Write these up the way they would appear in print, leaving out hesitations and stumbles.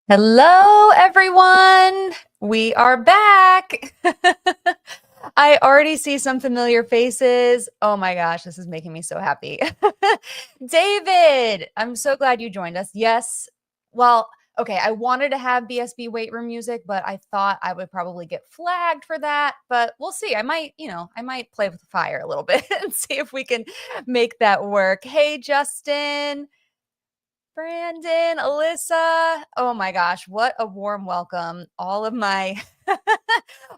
Hello, everyone. We are back. I already see some familiar faces. Oh my gosh, this is making me so happy. David, I'm so glad you joined us. Yes. Well, okay, I wanted to have BSB weight room music, but I thought I would probably get flagged for that, but we'll see. I might play with the fire a little bit and see if we can make that work. Hey, Justin. Brandon, Alyssa. Oh my gosh, what a warm welcome. All of my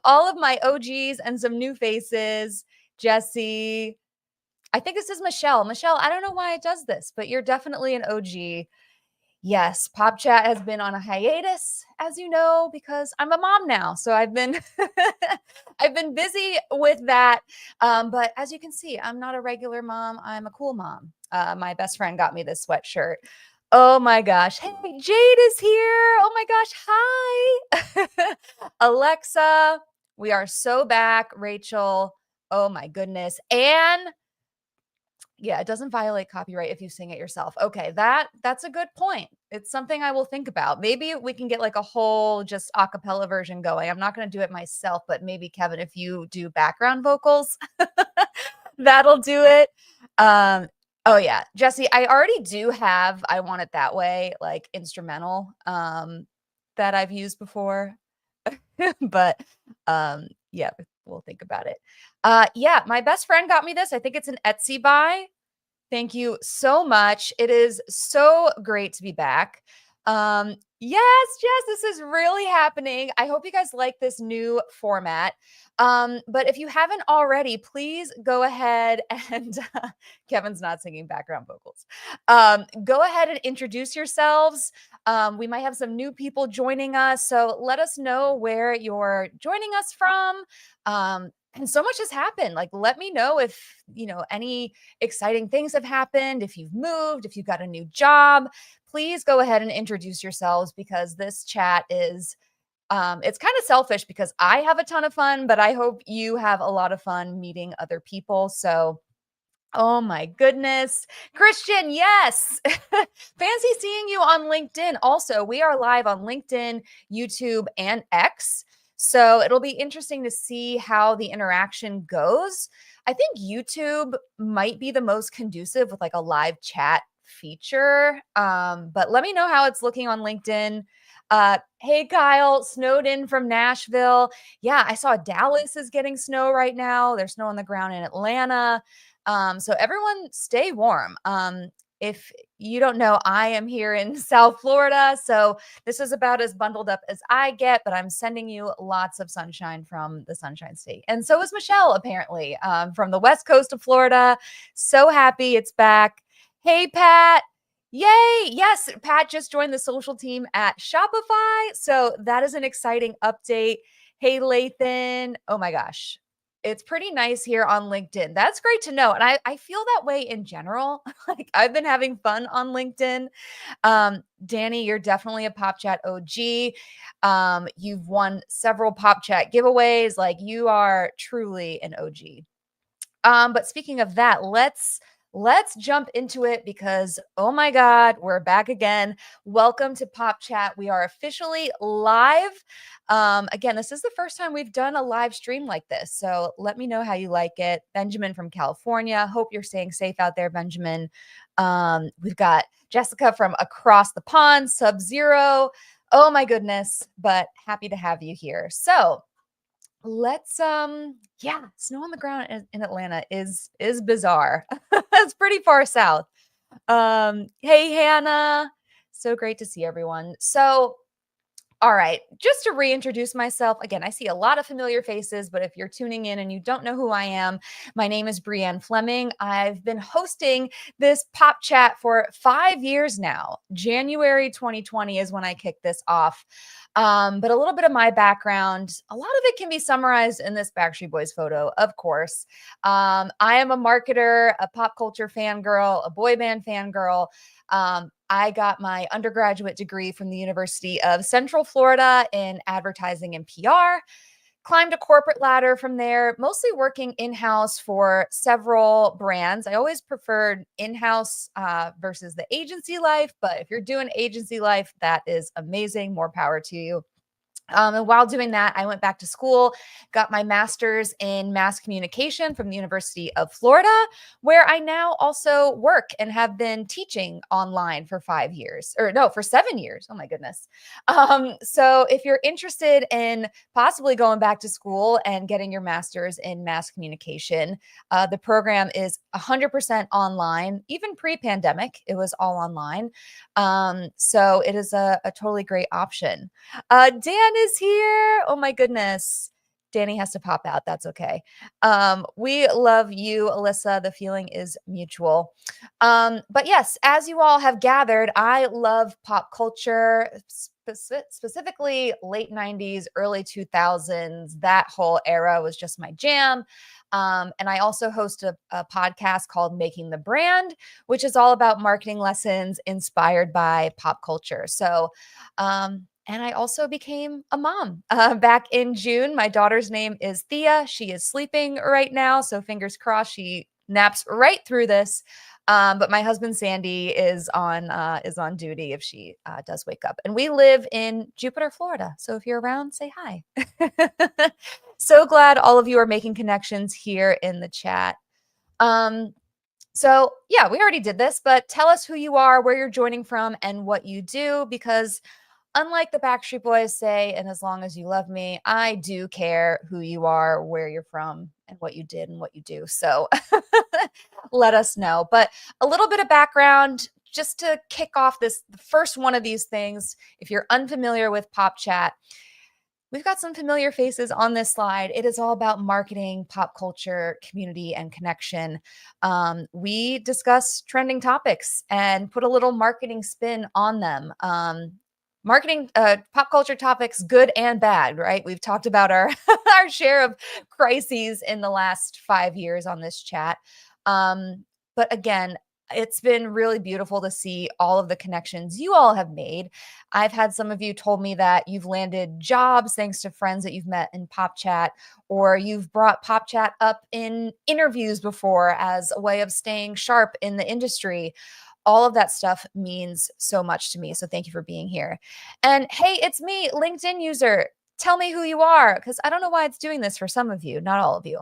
all of my OGs and some new faces. Jesse. I think this is Michelle. Michelle, I don't know why it does this, but you're definitely an OG. Yes, Pop Chat has been on a hiatus, as you know, because I'm a mom now. So I've been I've been busy with that. But as you can see, I'm not a regular mom. I'm a cool mom. My best friend got me this sweatshirt. Oh my gosh. Hey, Jade is here. Oh my gosh. Hi. Alexa, we are so back. Rachel. Oh my goodness. And yeah, it doesn't violate copyright if you sing it yourself. Okay, that's a good point. It's something I will think about. Maybe we can get like a whole just a cappella version going. I'm not going to do it myself, but maybe Kevin, if you do background vocals, that'll do it. Oh yeah, Jesse, I already do have I Want It That Way, like instrumental that I've used before. But yeah, we'll think about it. Yeah, my best friend got me this. I think it's an Etsy buy. Thank you so much. It is so great to be back. Yes, this is really happening. I hope you guys like this new format. But if you haven't already, please go ahead and Kevin's not singing background vocals. Go ahead and introduce yourselves. We might have some new people joining us, so let us know where you're joining us from. And so much has happened. Like, let me know if any exciting things have happened, if you've moved, if you've got a new job. Please go ahead and introduce yourselves, because this chat is it's kind of selfish because I have a ton of fun, but I hope you have a lot of fun meeting other people. So oh my goodness. Christian, yes. Fancy seeing you on LinkedIn. Also, we are live on LinkedIn, YouTube, and X. So it'll be interesting to see how the interaction goes. I think YouTube might be the most conducive with like a live chat feature. But let me know how it's looking on LinkedIn. Hey, Kyle, snowed in from Nashville. Yeah, I saw Dallas is getting snow right now. There's snow on the ground in Atlanta. So everyone stay warm. If you don't know, I am here in South Florida. So this is about as bundled up as I get, but I'm sending you lots of sunshine from the Sunshine State. And so is Michelle, apparently, from the West Coast of Florida. So happy it's back. Hey, Pat. Yay. Yes, Pat just joined the social team at Shopify. So that is an exciting update. Hey, Lathan. Oh my gosh. It's pretty nice here on LinkedIn. That's great to know. And I feel that way in general. Like, I've been having fun on LinkedIn. Danny, you're definitely a Pop Chat OG. You've won several Pop Chat giveaways. Like, you are truly an OG. But speaking of that, let's jump into it, because oh my god, we're back again. Welcome to Pop Chat. We are officially live. Again, this is the first time we've done a live stream like this, so let me know how you like it. Benjamin from California, hope you're staying safe out there, Benjamin. We've got Jessica from across the pond, Sub-Zero. Oh my goodness, but happy to have you here. So let's yeah, snow on the ground in Atlanta is bizarre. It's pretty far south. Hey, Hannah, so great to see everyone. So all right, just to reintroduce myself, again, I see a lot of familiar faces, but if you're tuning in and you don't know who I am, my name is Brianne Fleming. I've been hosting this Pop Chat for 5 years now. January 2020 is when I kicked this off. But a little bit of my background, a lot of it can be summarized in this Backstreet Boys photo, of course. I am a marketer, a pop culture fangirl, a boy band fangirl. I got my undergraduate degree from the University of Central Florida in advertising and PR. climbed a corporate ladder from there, mostly working in-house for several brands. I always preferred in-house versus the agency life, but if you're doing agency life, that is amazing. More power to you. And while doing that, I went back to school, got my master's in mass communication from the University of Florida, where I now also work and have been teaching online for 5 years, or no, for 7 years. Oh my goodness. So if you're interested in possibly going back to school and getting your master's in mass communication, the program is 100% online. Even pre-pandemic, it was all online. So it is a totally great option. Dan is here. Oh my goodness. Danny has to pop out. That's okay. We love you, Alyssa. The feeling is mutual. But yes, as you all have gathered, I love pop culture, specifically late 90s, early 2000s. That whole era was just my jam. And I also host a podcast called Making the Brand, which is all about marketing lessons inspired by pop culture. So, and I also became a mom back in June. My daughter's name is Thea. She is sleeping right now, so fingers crossed she naps right through this. But my husband Sandy is on duty if she does wake up. And we live in Jupiter, Florida. So if you're around, say hi. So glad all of you are making connections here in the chat. So yeah, we already did this, but tell us who you are, where you're joining from, and what you do, because unlike the Backstreet Boys say, and as long as you love me, I do care who you are, where you're from, and what you did and what you do. So let us know. But a little bit of background just to kick off the first one of these things. If you're unfamiliar with Pop Chat, we've got some familiar faces on this slide. It is all about marketing, pop culture, community, and connection. We discuss trending topics and put a little marketing spin on them. Marketing, pop culture topics, good and bad, right? We've talked about our our share of crises in the last 5 years on this chat. But again, it's been really beautiful to see all of the connections you all have made. I've had some of you told me that you've landed jobs thanks to friends that you've met in Pop Chat, or you've brought Pop Chat up in interviews before as a way of staying sharp in the industry. All of that stuff means so much to me. So thank you for being here. And hey, it's me, LinkedIn user. Tell me who you are, because I don't know why it's doing this for some of you, not all of you.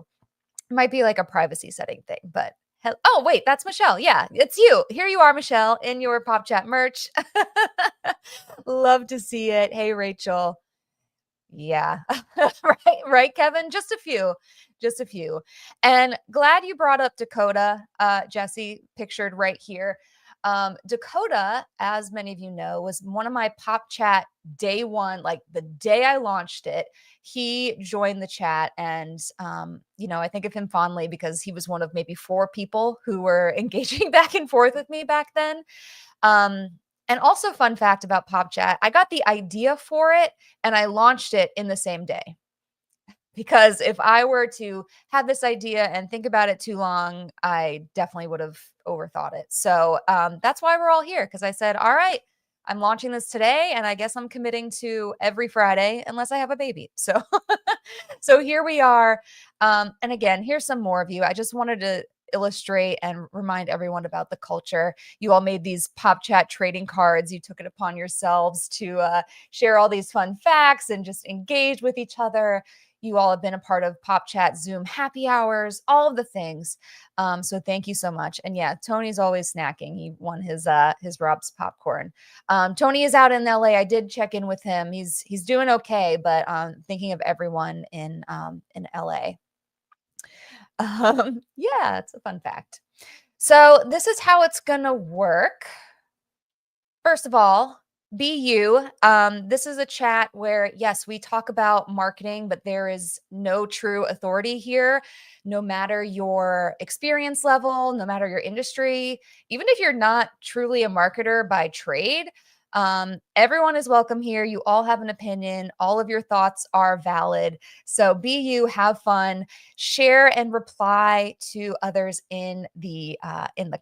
It might be like a privacy setting thing, but oh, wait, that's Michelle. Yeah, it's you. Here you are, Michelle, in your Pop Chat merch. Love to see it. Hey, Rachel. Yeah, right, Kevin. Just a few. And glad you brought up Dakota, Jesse, pictured right here. Dakota, as many of you know, was one of my Pop Chat day one, like the day I launched it. He joined the chat, and I think of him fondly because he was one of maybe 4 people who were engaging back and forth with me back then. And also, fun fact about Pop Chat, I got the idea for it and I launched it in the same day. Because if I were to have this idea and think about it too long, I definitely would have overthought it. So that's why we're all here, because I said, all right, I'm launching this today, and I guess I'm committing to every Friday unless I have a baby. So, so here we are. And again, here's some more of you. I just wanted to illustrate and remind everyone about the culture. You all made these Pop Chat trading cards. You took it upon yourselves to share all these fun facts and just engage with each other. You all have been a part of Pop Chat Zoom happy hours, all of the things. So thank you so much. And yeah, Tony's always snacking. He won his Rob's popcorn. Tony is out in LA. I did check in with him. He's doing okay, but thinking of everyone in LA. Yeah, it's a fun fact. So this is how it's gonna work. First of all, be you. This is a chat where, yes, we talk about marketing, but there is no true authority here. No matter your experience level, no matter your industry, even if you're not truly a marketer by trade, everyone is welcome here. You all have an opinion. All of your thoughts are valid. So be you, have fun, share and reply to others in the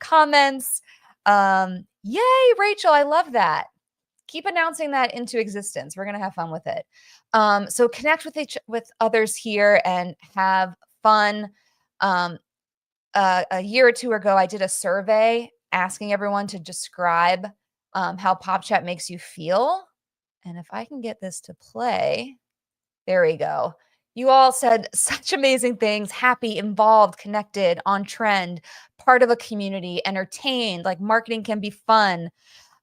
comments. Yay, Rachel, I love that. keep announcing that into existence. We're going to have fun with it. So connect with others here and have fun. A year or two ago, I did a survey asking everyone to describe how Pop Chat makes you feel. And if I can get this to play, there we go. You all said such amazing things: happy, involved, connected, on trend, part of a community, entertained, like marketing can be fun.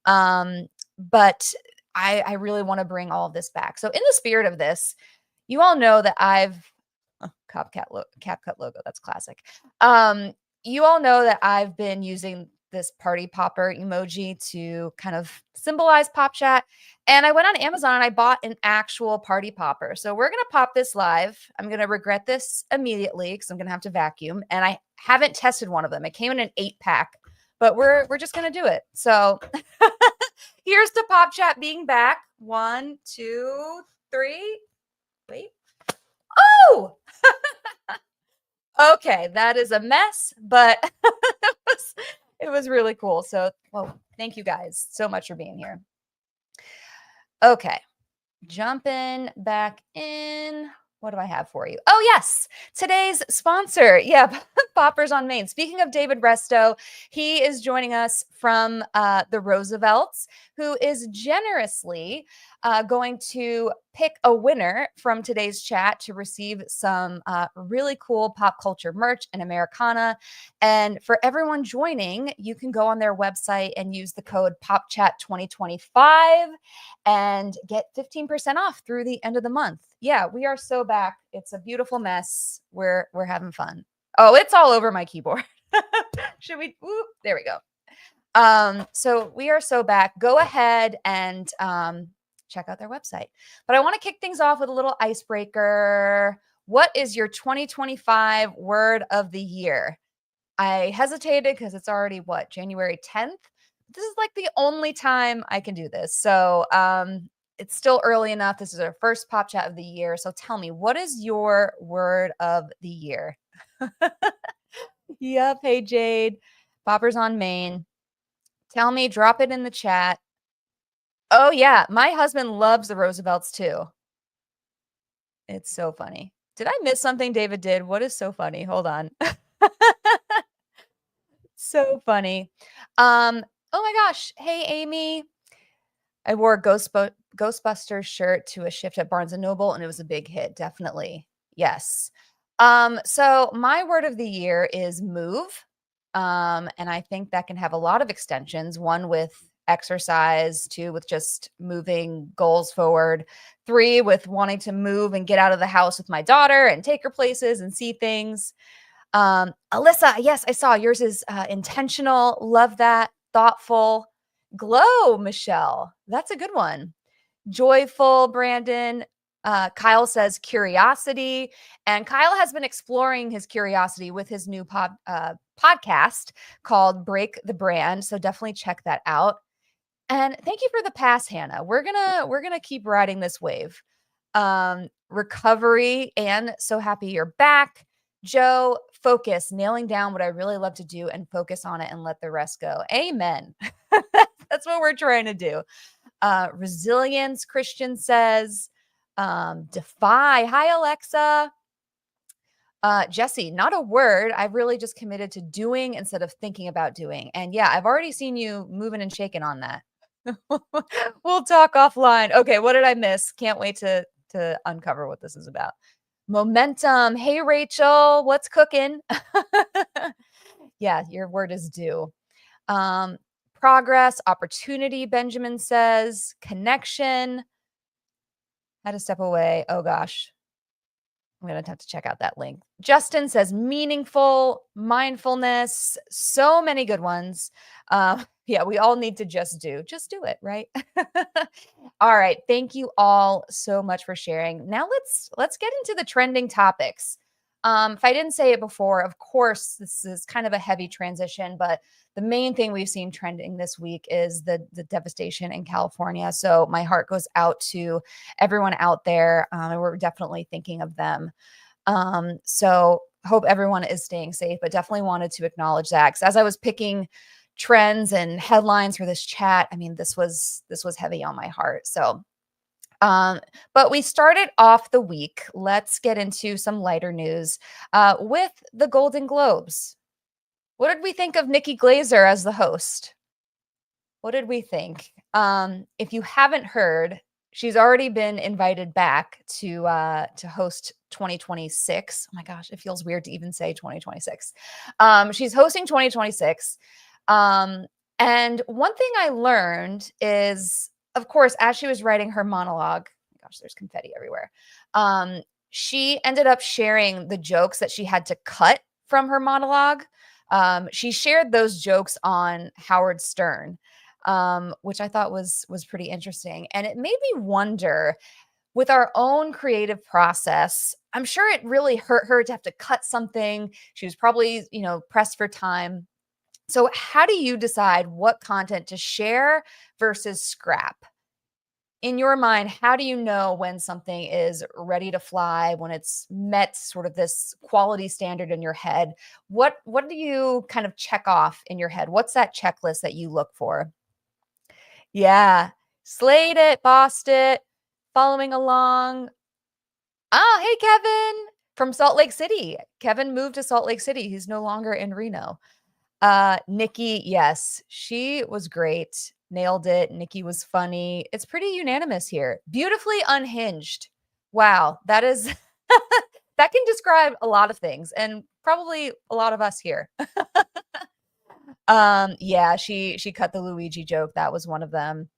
But I really want to bring all of this back. So in the spirit of this, you all know that CapCut logo. That's classic. You all know that I've been using this party popper emoji to kind of symbolize Pop Chat. And I went on Amazon and I bought an actual party popper. So we're going to pop this live. I'm going to regret this immediately because I'm going to have to vacuum. And I haven't tested one of them. It came in an 8-pack, but we're just going to do it. So here's to Pop Chat being back. 1, 2, 3. Wait. Oh, okay. That is a mess, but it was really cool. So, well, thank you guys so much for being here. Okay. Jumping back in. What do I have for you? Oh, yes. Today's sponsor. Yeah, Poppers on Main. Speaking of David Resto, he is joining us from the Roosevelts, who is generously going to pick a winner from today's chat to receive some really cool pop culture merch and Americana. And for everyone joining, you can go on their website and use the code POPCHAT2025 and get 15% off through the end of the month. Yeah, we are so back. It's a beautiful mess. We're having fun. Oh, it's all over my keyboard. Should we? Whoop, there we go. So we are so back. Go ahead and check out their website. But I want to kick things off with a little icebreaker. What is your 2025 word of the year? I hesitated because it's already January 10th. This is like the only time I can do this. So it's still early enough. This is our first Pop Chat of the year. So tell me, what is your word of the year? Yep. Hey, Jade. Poppers on Main. Tell me, drop it in the chat. Oh, yeah. My husband loves the Roosevelts too. It's so funny. Did I miss something David did? What is so funny? Hold on. So funny. Oh my gosh. Hey, Amy. I wore a Ghostbusters shirt to a shift at Barnes & Noble, and it was a big hit. Definitely. Yes. So my word of the year is move. And I think that can have a lot of extensions. 1 with exercise, 2 with just moving goals forward, 3 with wanting to move and get out of the house with my daughter and take her places and see things. Alyssa, yes, I saw yours is intentional. Love that. Thoughtful. Glow, Michelle. That's a good one. Joyful, Brandon. Kyle says curiosity. And Kyle has been exploring his curiosity with his new podcast called Break the Brand. So definitely check that out. And thank you for the pass, Hannah. We're gonna keep riding this wave. Recovery, and so happy you're back. Joe, focus, nailing down what I really love to do and focus on it and let the rest go. Amen. That's what we're trying to do. Resilience, Christian says. Defy. Hi, Alexa. Jesse, not a word. I've really just committed to doing instead of thinking about doing. And yeah, I've already seen you moving and shaking on that. We'll talk offline. Okay, what did I miss? Can't wait to uncover what this is about. Momentum. Hey, Rachel, what's cooking? Yeah, your word is due. Progress, opportunity, Benjamin says. Connection. Had to step away. Oh, gosh. I'm going to have to check out that link. Justin says meaningful, mindfulness, so many good ones. Yeah, we all need to just do it, right? All right. Thank you all so much for sharing. Now let's get into the trending topics. If I didn't say it before, of course, this is kind of a heavy transition, but the main thing we've seen trending this week is the devastation in California. So my heart goes out to everyone out there. And we're definitely thinking of them. So hope everyone is staying safe, but definitely wanted to acknowledge that. Because as I was picking trends and headlines for this chat. I mean, this was heavy on my heart. So, but we started off the week. Let's get into some lighter news with the Golden Globes. What did we think of Nikki Glaser as the host? What did we think? If you haven't heard, she's already been invited back to host 2026. Oh my gosh, it feels weird to even say 2026. She's hosting 2026. And one thing I learned is, of course, as she was writing her monologue, gosh, there's confetti everywhere. She ended up sharing the jokes that she had to cut from her monologue. She shared those jokes on Howard Stern, which I thought was pretty interesting. And it made me wonder, with our own creative process, I'm sure it really hurt her to have to cut something. She was probably, pressed for time. So how do you decide what content to share versus scrap? In your mind, how do you know when something is ready to fly, when it's met sort of this quality standard in your head? What do you kind of check off in your head? What's that checklist that you look for? Yeah. Slayed it, bossed it, following along. Oh, hey, Kevin from Salt Lake City. Kevin moved to Salt Lake City. He's no longer in Reno. Nikki, yes, she was great. Nailed it. Nikki was funny. It's pretty unanimous here. Beautifully unhinged. Wow, that is that can describe a lot of things and probably a lot of us here. Yeah, she cut the Luigi joke. That was one of them.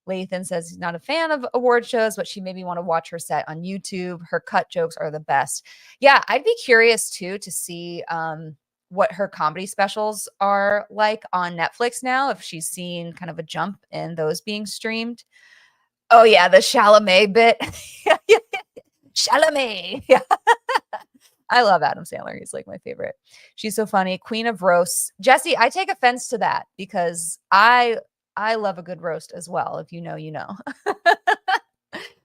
Lathan says he's not a fan of award shows, but she maybe want to watch her set on YouTube. Her cut jokes are the best. Yeah, I'd be curious too to see what her comedy specials are like on Netflix now, if she's seen kind of a jump in those being streamed. Oh yeah, the Chalamet bit. Chalamet. Yeah. I love Adam Sandler. He's like my favorite. She's so funny. Queen of roasts. Jesse, I take offense to that because I love a good roast as well. If you know, you know.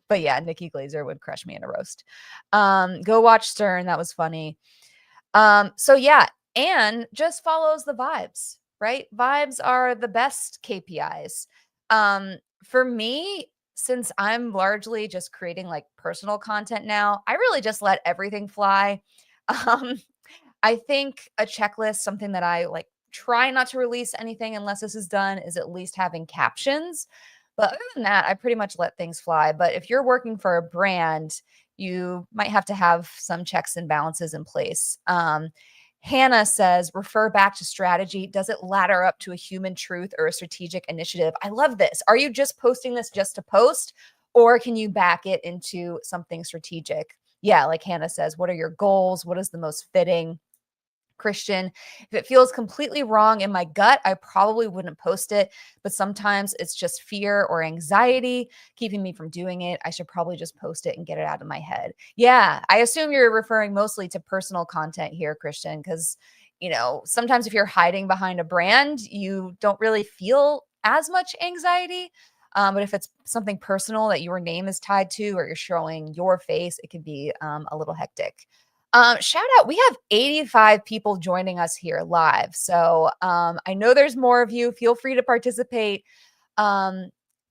But yeah, Nikki Glaser would crush me in a roast. Go watch Stern. That was funny. So yeah, Anne just follows the vibes, right? Vibes are the best KPIs. For me, since I'm largely just creating like personal content now, I really just let everything fly. Um, I think a checklist, something that I like try not to release anything unless this is done, is at least having captions. But other than that, I pretty much let things fly. But if you're working for a brand, you might have to have some checks and balances in place. Hannah says, refer back to strategy. Does it ladder up to a human truth or a strategic initiative? I love this. Are you just posting this just to post, or can you back it into something strategic? Yeah, like Hannah says, what are your goals? What is the most fitting? Christian, if it feels completely wrong in my gut, I probably wouldn't post it, but sometimes it's just fear or anxiety keeping me from doing it. I should probably just post it and get it out of my head. Yeah, I assume you're referring mostly to personal content here, Christian, because, sometimes if you're hiding behind a brand, you don't really feel as much anxiety. But if it's something personal that your name is tied to, or you're showing your face, it can be a little hectic. Shout out, we have 85 people joining us here live. So I know there's more of you. Feel free to participate.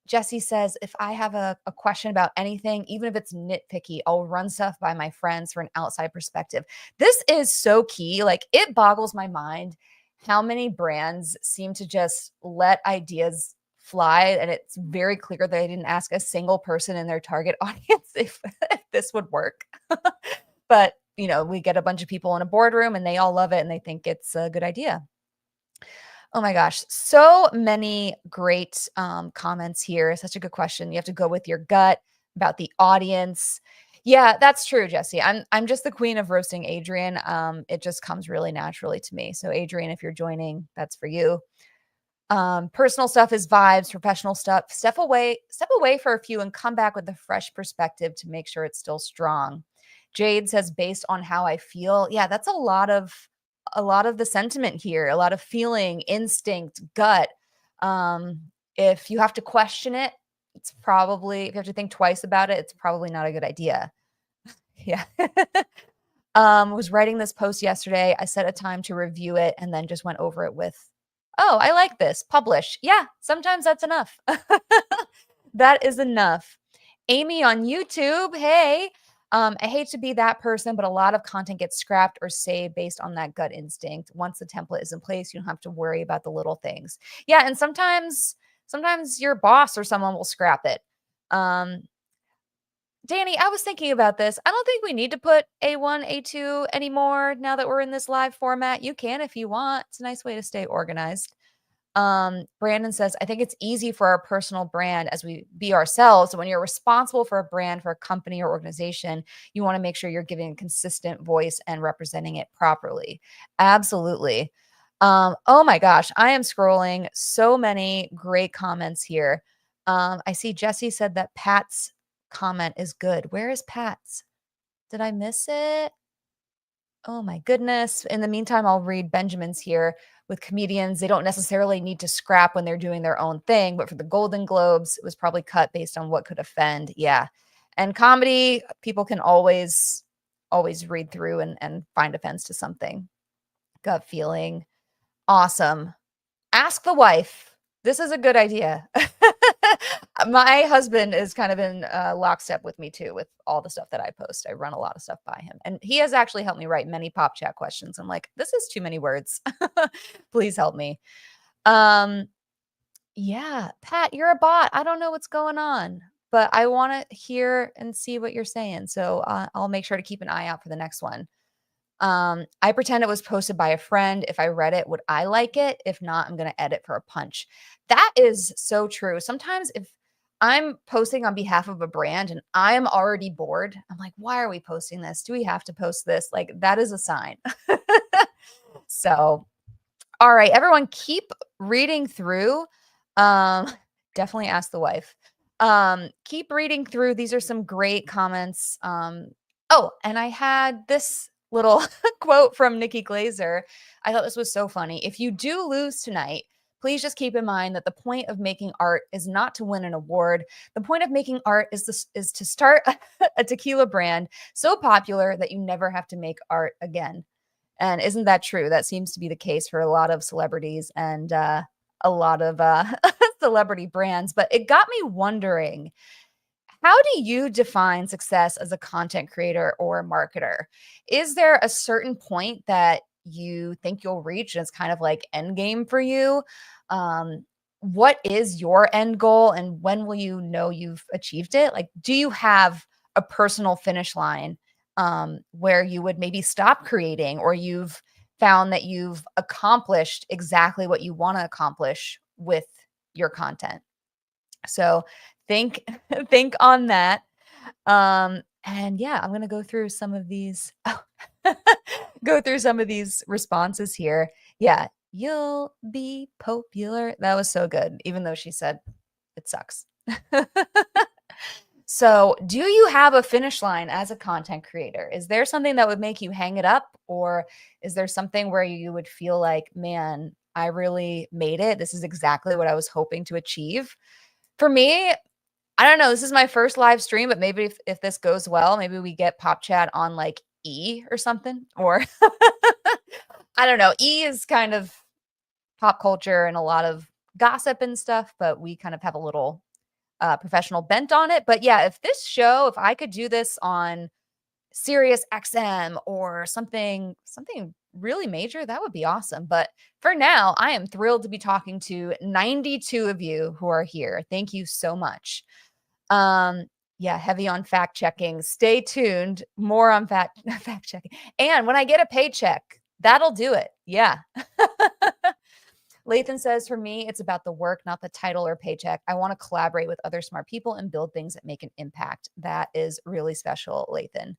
Jesse says, if I have a question about anything, even if it's nitpicky, I'll run stuff by my friends for an outside perspective. This is so key. Like, it boggles my mind how many brands seem to just let ideas fly. And it's very clear they didn't ask a single person in their target audience if this would work. But we get a bunch of people in a boardroom and they all love it and they think it's a good idea. Oh my gosh, so many great comments here. Such a good question. You have to go with your gut about the audience. Yeah, that's true, Jesse. I'm just the queen of roasting Adrian. It just comes really naturally to me. So Adrian, if you're joining, that's for you. Personal stuff is vibes, professional stuff. Step away for a few and come back with a fresh perspective to make sure it's still strong. Jade says, based on how I feel. Yeah, that's a lot of the sentiment here, a lot of feeling, instinct, gut. If you have to question it, if you have to think twice about it, it's probably not a good idea. Yeah. Was writing this post yesterday. I set a time to review it and then just went over it with Oh, I like this. Publish. Yeah, sometimes that's enough. That is enough. Amy on YouTube, hey. I hate to be that person, but a lot of content gets scrapped or saved based on that gut instinct. Once the template is in place, you don't have to worry about the little things. Yeah, and sometimes your boss or someone will scrap it. Um, Danny, I was thinking about this. I don't think we need to put A1, A2 anymore now that we're in this live format. You can if you want. It's a nice way to stay organized. Brandon says, I think it's easy for our personal brand as we be ourselves. When you're responsible for a brand, for a company or organization, you want to make sure you're giving a consistent voice and representing it properly. Absolutely. Oh my gosh, I am scrolling so many great comments here. I see Jesse said that Pat's comment is good. Where is Pat's? Did I miss it? Oh my goodness. In the meantime, I'll read Benjamin's here. With comedians, they don't necessarily need to scrap when they're doing their own thing, but for the Golden Globes, it was probably cut based on what could offend. Yeah. And comedy, people can always read through and find offense to something. Gut feeling. Awesome. Ask the wife. This is a good idea. My husband is kind of in lockstep with me too, with all the stuff that I post. I run a lot of stuff by him, and he has actually helped me write many pop chat questions. I'm like, this is too many words. Please help me. Yeah, Pat, you're a bot. I don't know what's going on, but I want to hear and see what you're saying. So I'll make sure to keep an eye out for the next one. I pretend it was posted by a friend. If I read it, would I like it? If not, I'm going to edit for a punch. That is so true. Sometimes if I'm posting on behalf of a brand and I'm already bored, I'm like, why are we posting this? Do we have to post this? Like, that is a sign. So, all right, everyone, keep reading through. Definitely ask the wife. Keep reading through. These are some great comments. Oh, and I had this little quote from Nikki Glazer. I thought this was so funny. If you do lose tonight, please just keep in mind that the point of making art is not to win an award. The point of making art is to start a tequila brand so popular that you never have to make art again. And isn't that true? That seems to be the case for a lot of celebrities and a lot of celebrity brands. But it got me wondering, how do you define success as a content creator or a marketer? Is there a certain point that you think you'll reach and it's kind of like end game for you? What is your end goal and when will you know you've achieved it? Like, do you have a personal finish line where you would maybe stop creating, or you've found that you've accomplished exactly what you want to accomplish with your content? So think think on that. And yeah, I'm gonna go through some of these go through some of these responses here. Yeah, you'll be popular. That was so good, even though she said it sucks. So, do you have a finish line as a content creator? Is there something that would make you hang it up? Or is there something where you would feel like, man, I really made it? This is exactly what I was hoping to achieve. For me, I don't know. This is my first live stream, but maybe if this goes well, maybe we get pop chat on like E or something. Or I don't know. E is kind of pop culture and a lot of gossip and stuff, but we kind of have a little professional bent on it. But yeah, if I could do this on Sirius XM or something really major, that would be awesome. But for now, I am thrilled to be talking to 92 of you who are here. Thank you so much. Yeah, heavy on fact checking. Stay tuned. More on fact checking. And when I get a paycheck, that'll do it. Yeah. Lathan says, for me, it's about the work, not the title or paycheck. I want to collaborate with other smart people and build things that make an impact. That is really special, Lathan.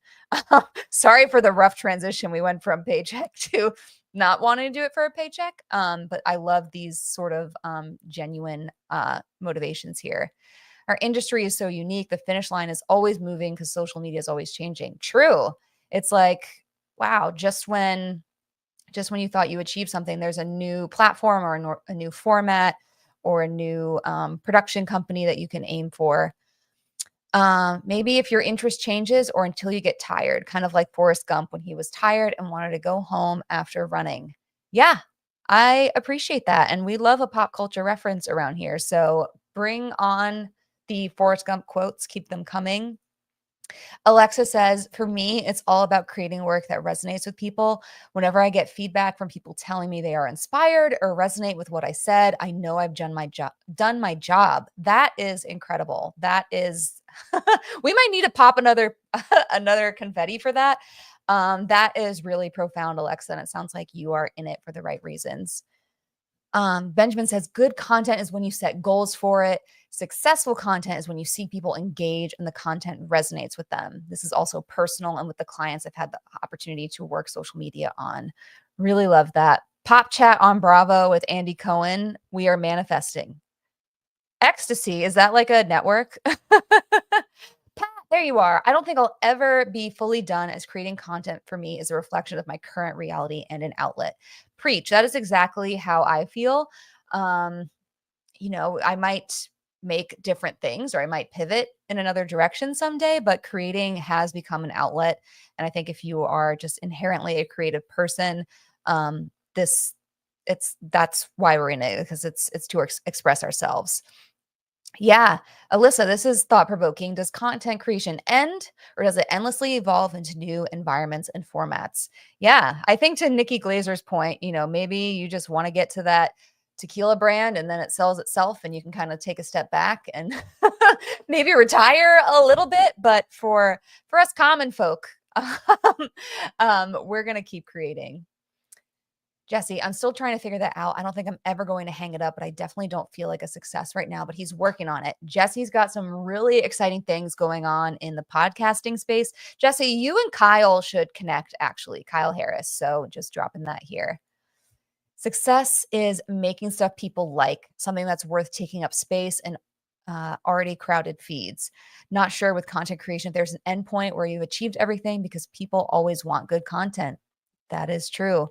Sorry for the rough transition. We went from paycheck to not wanting to do it for a paycheck. But I love these sort of genuine motivations here. Our industry is so unique. The finish line is always moving because social media is always changing. True. It's like, wow, just when you thought you achieved something, there's a new platform or a new format or a new production company that you can aim for. Maybe if your interest changes or until you get tired, kind of like Forrest Gump when he was tired and wanted to go home after running. Yeah, I appreciate that. And we love a pop culture reference around here. So bring on the Forrest Gump quotes, keep them coming. Alexa says, for me, it's all about creating work that resonates with people. Whenever I get feedback from people telling me they are inspired or resonate with what I said, I know I've done my job. That is incredible. That is we might need to pop another another confetti for that. That is really profound, Alexa, and it sounds like you are in it for the right reasons. Benjamin says, good content is when you set goals for it. Successful content is when you see people engage and the content resonates with them. This is also personal and with the clients I've had the opportunity to work social media on. Really love that. Pop chat on Bravo with Andy Cohen. We are manifesting. Ecstasy, is that like a network? Pat, there you are. I don't think I'll ever be fully done as creating content for me is a reflection of my current reality and an outlet. Preach. That is exactly how I feel. Um, I might make different things or I might pivot in another direction someday, but creating has become an outlet. And I think if you are just inherently a creative person, this that's why we're in it, because it's to express ourselves. Yeah. Alyssa, this is thought provoking. Does content creation end or does it endlessly evolve into new environments and formats? Yeah. I think to Nikki Glazer's point, maybe you just want to get to that tequila brand and then it sells itself and you can kind of take a step back and maybe retire a little bit. But for us common folk, we're going to keep creating. Jesse, I'm still trying to figure that out. I don't think I'm ever going to hang it up, but I definitely don't feel like a success right now, but he's working on it. Jesse's got some really exciting things going on in the podcasting space. Jesse, you and Kyle should connect, actually, Kyle Harris. So just dropping that here. Success is making stuff people like, something that's worth taking up space and already crowded feeds. Not sure with content creation if there's an endpoint where you've achieved everything because people always want good content. That is true.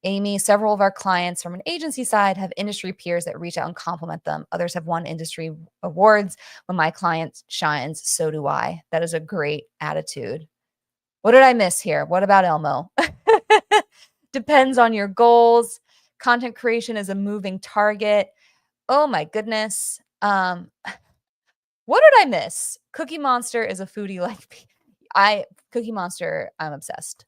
Amy, several of our clients from an agency side have industry peers that reach out and compliment them. Others have won industry awards. When my client shines, so do I. That is a great attitude. What did I miss here? What about Elmo? Depends on your goals. Content creation is a moving target. Oh my goodness. What did I miss? Cookie Monster is a foodie like me. Cookie Monster, I'm obsessed.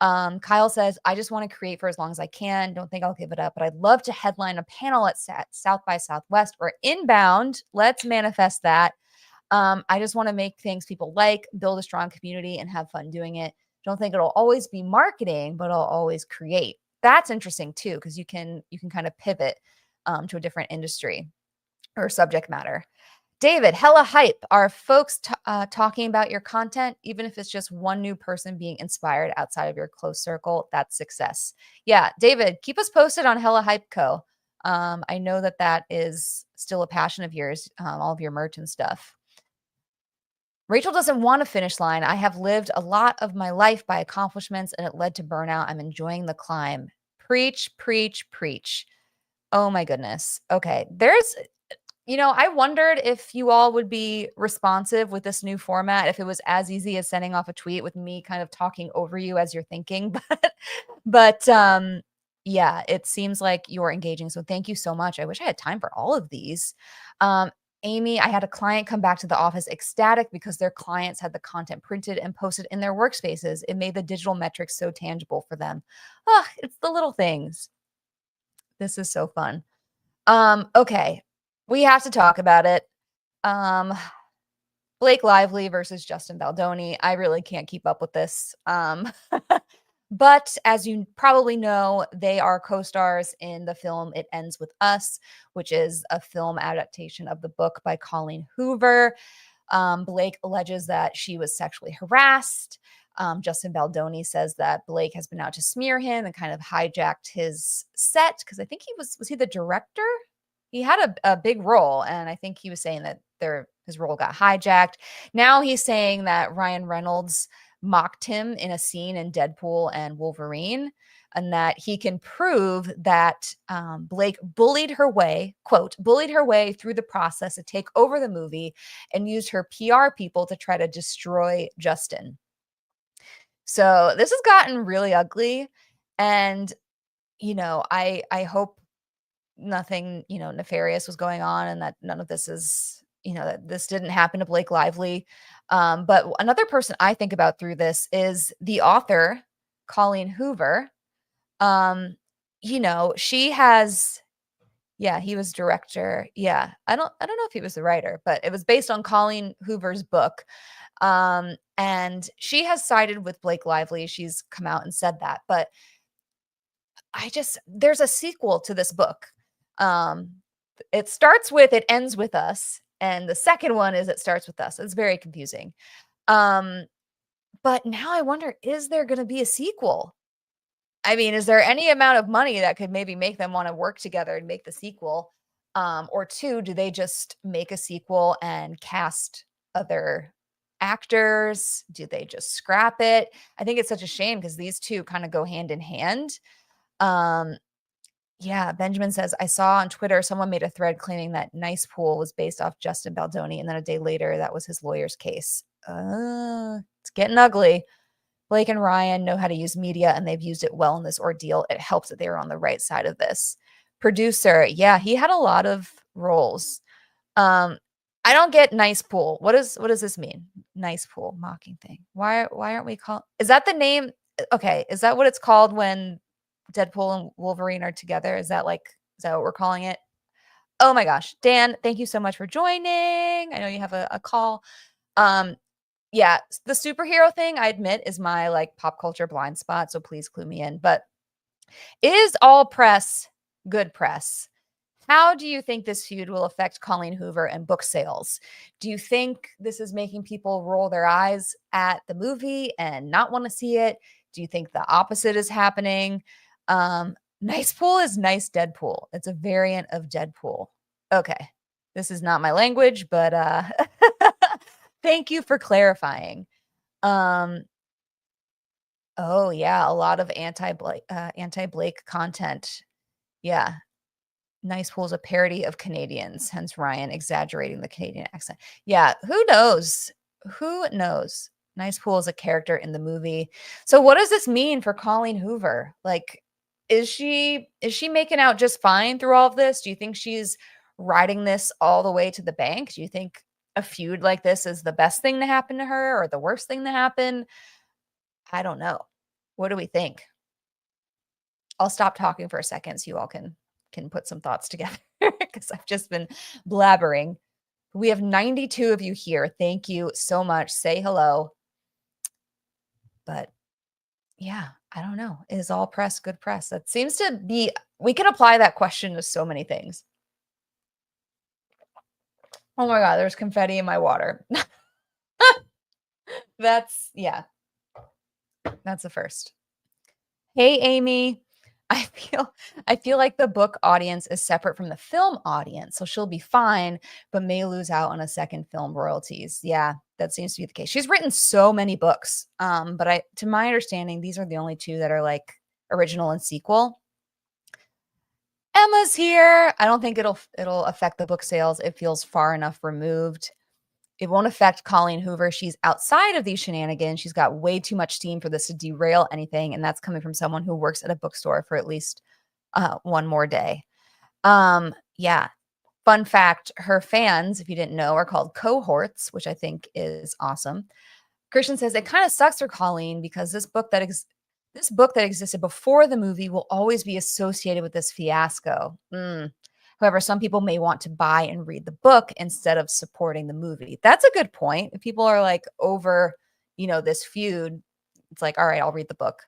Kyle says, I just want to create for as long as I can. Don't think I'll give it up, but I'd love to headline a panel at South by Southwest or Inbound. Let's manifest that. I just want to make things people like, build a strong community, and have fun doing it. Don't think it'll always be marketing, but I'll always create. That's interesting too, because you can kind of pivot to a different industry or subject matter. David, hella hype. Are folks talking about your content, even if it's just one new person being inspired outside of your close circle? That's success. Yeah, David, keep us posted on Hella Hype Co. I know that is still a passion of yours, all of your merch and stuff. Rachel doesn't want a finish line. I have lived a lot of my life by accomplishments and it led to burnout. I'm enjoying the climb. Preach, preach, preach. Oh my goodness. Okay. I wondered if you all would be responsive with this new format, if it was as easy as sending off a tweet with me kind of talking over you as you're thinking. But yeah, it seems like you're engaging. So thank you so much. I wish I had time for all of these. Amy, I had a client come back to the office ecstatic because their clients had the content printed and posted in their workspaces. It made the digital metrics so tangible for them. Oh, it's the little things. This is so fun. Okay. We have to talk about it. Blake Lively versus Justin Baldoni. I really can't keep up with this. But as you probably know, they are co-stars in the film It Ends With Us, which is a film adaptation of the book by Colleen Hoover. Blake alleges that she was sexually harassed. Justin Baldoni says that Blake has been out to smear him and kind of hijacked his set because I think was he the director? He had a big role, and I think he was saying that his role got hijacked. Now he's saying that Ryan Reynolds mocked him in a scene in Deadpool and Wolverine, and that he can prove that Blake bullied her way, quote, bullied her way through the process to take over the movie and used her PR people to try to destroy Justin. So this has gotten really ugly. And I hope nothing, nefarious was going on and that none of this is, that this didn't happen to Blake Lively. But another person I think about through this is the author, Colleen Hoover. She has, yeah, he was director. Yeah. I don't know if he was the writer, but it was based on Colleen Hoover's book. And she has sided with Blake Lively. She's come out and said that, but there's a sequel to this book. It starts with It Ends With Us, and the second one is It Starts With Us. It's very confusing. But now I wonder, is there going to be a sequel? I mean, is there any amount of money that could maybe make them want to work together and make the sequel? Or two, do they just make a sequel and cast other actors? Do they just scrap it? I think it's such a shame because these two kind of go hand in hand. Yeah, Benjamin says, I saw on Twitter someone made a thread claiming that Nice Pool was based off Justin Baldoni, and then a day later, that was his lawyer's case. It's getting ugly. Blake and Ryan know how to use media, and they've used it well in this ordeal. It helps that they were on the right side of this. Producer, yeah, he had a lot of roles. I don't get Nice Pool. What does this mean? Nice Pool, mocking thing. Why aren't we called? Is that the name? Okay, is that what it's called when Deadpool and Wolverine are together? Is that what we're calling it? Oh my gosh. Dan, thank you so much for joining. I know you have a call. Yeah, the superhero thing, I admit, is my pop culture blind spot, so please clue me in. But is all press good press? How do you think this feud will affect Colleen Hoover and book sales? Do you think this is making people roll their eyes at the movie and not want to see it? Do you think the opposite is happening? Nice Pool is nice Deadpool. It's a variant of Deadpool. Okay. This is not my language, but thank you for clarifying. Oh yeah, a lot of anti-Blake content. Yeah. Nice Pool is a parody of Canadians, hence Ryan exaggerating the Canadian accent. Yeah, who knows? Who knows? Nice Pool is a character in the movie. So what does this mean for Colleen Hoover? Is she making out just fine through all of this? Do you think she's riding this all the way to the bank? Do you think a feud like this is the best thing to happen to her or the worst thing to happen? I don't know. What do we think? I'll stop talking for a second so you all can put some thoughts together because I've just been blabbering. We have 92 of you here. Thank you so much. Say hello. But yeah, I don't know. Is all press good press? That seems to be, we can apply that question to so many things. Oh my God, there's confetti in my water. That's the first. Hey, Amy. I feel like the book audience is separate from the film audience, so she'll be fine, but may lose out on a second film royalties. Yeah, that seems to be the case. She's written so many books, but to my understanding, these are the only two that are original and sequel. Emma's here. I don't think it'll affect the book sales. It feels far enough removed. It won't affect Colleen Hoover. She's outside of these shenanigans. She's got way too much steam for this to derail anything. And that's coming from someone who works at a bookstore for at least one more day. Yeah. Fun fact, her fans, if you didn't know, are called cohorts, which I think is awesome. Christian says, it kind of sucks for Colleen because this book that existed before the movie will always be associated with this fiasco. However, some people may want to buy and read the book instead of supporting the movie. That's a good point. If people are over, this feud, it's all right, I'll read the book.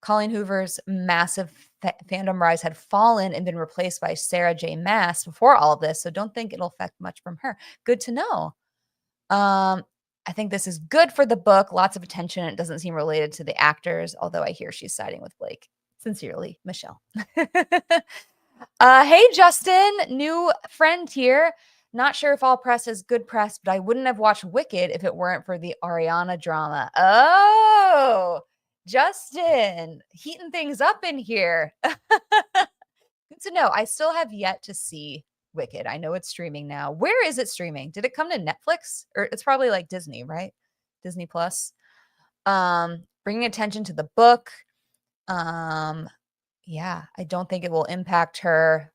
Colleen Hoover's massive fandom rise had fallen and been replaced by Sarah J. Maas before all of this. So don't think it'll affect much from her. Good to know. I think this is good for the book. Lots of attention. It doesn't seem related to the actors, although I hear she's siding with Blake. Sincerely, Michelle. Hey, Justin, new friend here. Not sure if all press is good press, but I wouldn't have watched Wicked if it weren't for the Ariana drama. Oh, Justin, heating things up in here. Good to know. I still have yet to see Wicked. I know it's streaming now. Where is it streaming? Did it come to Netflix? Or it's probably Disney, right? Disney Plus. Bringing attention to the book. Yeah, I don't think it will impact her.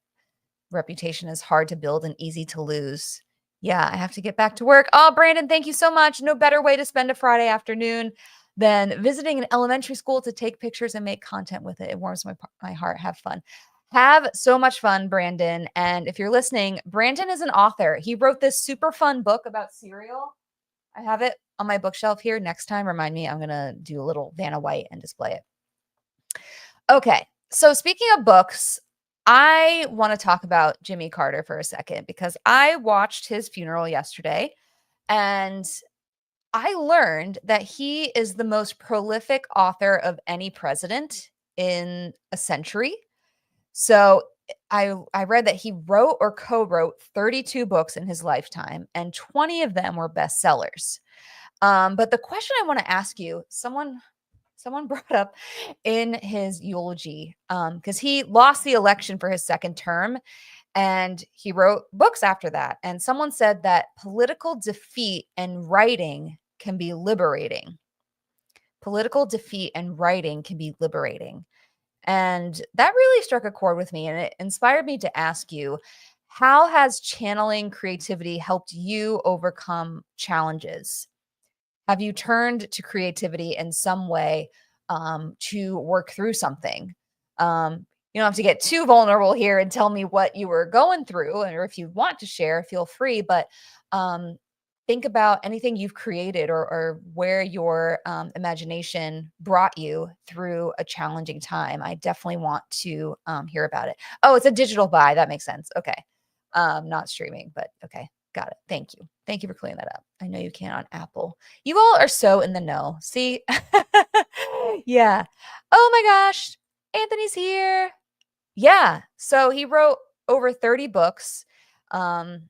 Reputation is hard to build and easy to lose. Yeah, I have to get back to work. Oh, Brandon, thank you so much. No better way to spend a Friday afternoon than visiting an elementary school to take pictures and make content with it. It warms my heart. Have fun. Have so much fun, Brandon. And if you're listening, Brandon is an author. He wrote this super fun book about cereal. I have it on my bookshelf here. Next time, remind me, I'm going to do a little Vanna White and display it. Okay. So speaking of books, I want to talk about Jimmy Carter for a second because I watched his funeral yesterday and I learned that he is the most prolific author of any president in a century. So I read that he wrote or co-wrote 32 books in his lifetime and 20 of them were bestsellers. But the question I want to ask you, someone brought up in his eulogy, because he lost the election for his second term and he wrote books after that. And someone said that political defeat and writing can be liberating. Political defeat and writing can be liberating. And that really struck a chord with me. And it inspired me to ask you, how has channeling creativity helped you overcome challenges? Have you turned to creativity in some way to work through something? You don't have to get too vulnerable here and tell me what you were going through, or if you want to share, feel free. But think about anything you've created or where your imagination brought you through a challenging time. I definitely want to hear about it. Oh, it's a digital buy. That makes sense. Okay. Not streaming, but okay. Got it. Thank you. Thank you for clearing that up. I know you can on Apple. You all are so in the know. See? Yeah. Oh my gosh. Anthony's here. Yeah. So he wrote over 30 books. And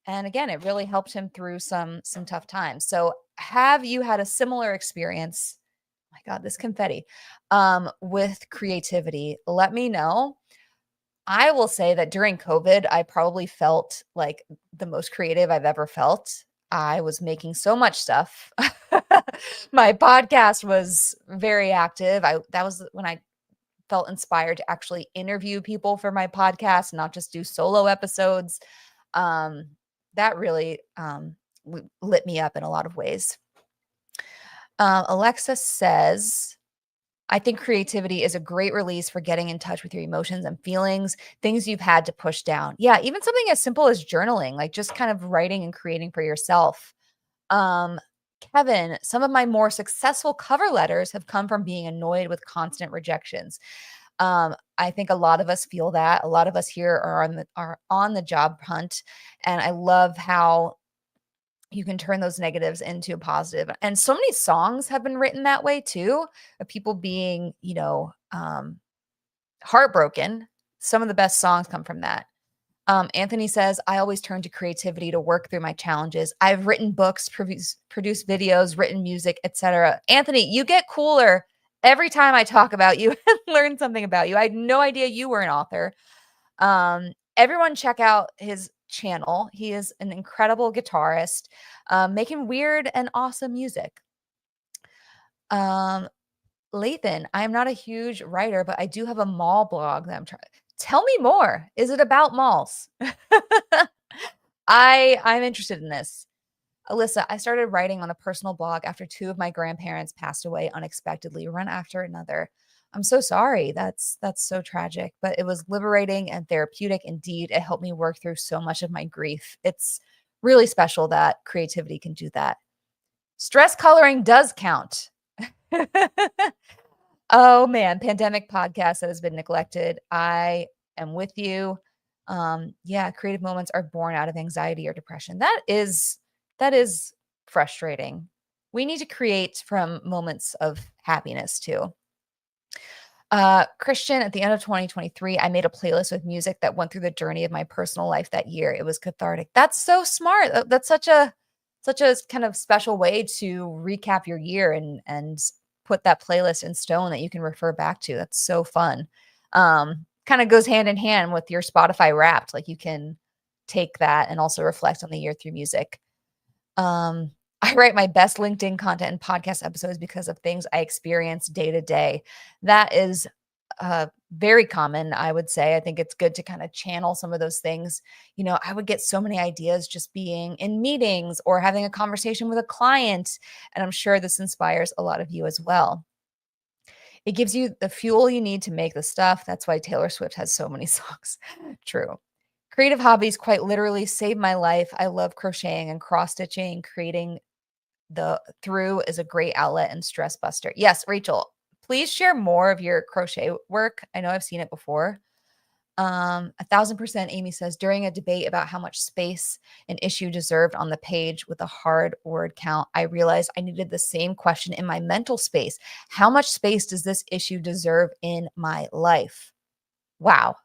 again, it really helped him through some tough times. So have you had a similar experience? Oh my God, this confetti with creativity. Let me know. I will say that during COVID, I probably felt like the most creative I've ever felt. I was making so much stuff. My podcast was very active. That was when I felt inspired to actually interview people for my podcast, not just do solo episodes. That really lit me up in a lot of ways. Alexa says, I think creativity is a great release for getting in touch with your emotions and feelings, things you've had to push down. Yeah, even something as simple as journaling, like just kind of writing and creating for yourself. Kevin, some of my more successful cover letters have come from being annoyed with constant rejections. I think a lot of us feel that. A lot of us here are on the job hunt, and I love how you can turn those negatives into a positive. And so many songs have been written that way too, of people being, heartbroken. Some of the best songs come from that. Anthony says, I always turn to creativity to work through my challenges. I've written books, produced videos, written music, etc. Anthony, you get cooler every time I talk about you and learn something about you. I had no idea you were an author. Everyone check out his channel. He is an incredible guitarist, making weird and awesome music. Lathan, I'm not a huge writer, but I do have a mall blog that I'm trying. Tell me more. Is it about malls? I'm interested in this. Alyssa, I started writing on a personal blog after 2 of my grandparents passed away unexpectedly, one after another. I'm so sorry. That's so tragic, but it was liberating and therapeutic indeed. It helped me work through so much of my grief. It's really special that creativity can do that. Stress coloring does count. Oh man, pandemic podcast that has been neglected. I am with you. Yeah, creative moments are born out of anxiety or depression. That is frustrating. We need to create from moments of happiness too. Christian, at the end of 2023, I made a playlist with music that went through the journey of my personal life that year. It was cathartic. That's so smart. That's such a kind of special way to recap your year and put that playlist in stone that you can refer back to. That's so fun. Kind of goes hand in hand with your Spotify Wrapped. Like you can take that and also reflect on the year through music. I write my best LinkedIn content and podcast episodes because of things I experience day to day. That is very common, I would say. I think it's good to kind of channel some of those things. I would get so many ideas just being in meetings or having a conversation with a client. And I'm sure this inspires a lot of you as well. It gives you the fuel you need to make the stuff. That's why Taylor Swift has so many songs. True. Creative hobbies quite literally saved my life. I love crocheting and cross stitching. Creating the through is a great outlet and stress buster. Yes, Rachel, please share more of your crochet work. I know I've seen it before. 1,000%. Amy says, during a debate about how much space an issue deserved on the page with a hard word count, I realized I needed the same question in my mental space. How much space does this issue deserve in my life? Wow.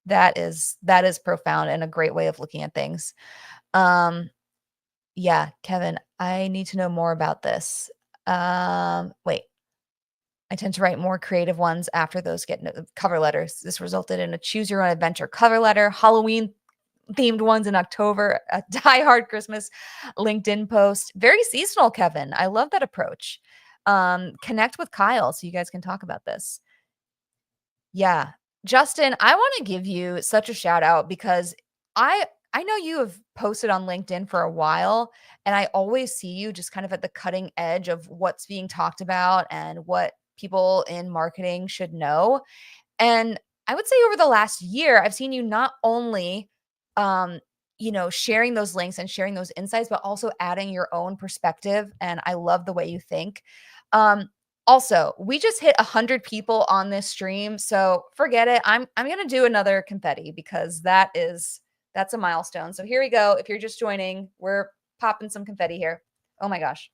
That is profound and a great way of looking at things. Yeah, Kevin, I need to know more about this. Wait. I tend to write more creative ones after those get cover letters. This resulted in a choose your own adventure cover letter, Halloween themed ones in October, a Die Hard Christmas LinkedIn post. Very seasonal, Kevin. I love that approach. Connect with Kyle so you guys can talk about this. Yeah. Justin, I want to give you such a shout out because I know you have posted on LinkedIn for a while, and I always see you just kind of at the cutting edge of what's being talked about and what people in marketing should know. And I would say over the last year, I've seen you not only, um, sharing those links and sharing those insights, but also adding your own perspective. And I love the way you think. Um, Also, we just hit 100 people on this stream, so forget it. I'm gonna do another confetti because that's a milestone. So here we go. If you're just joining, we're popping some confetti here. Oh my gosh.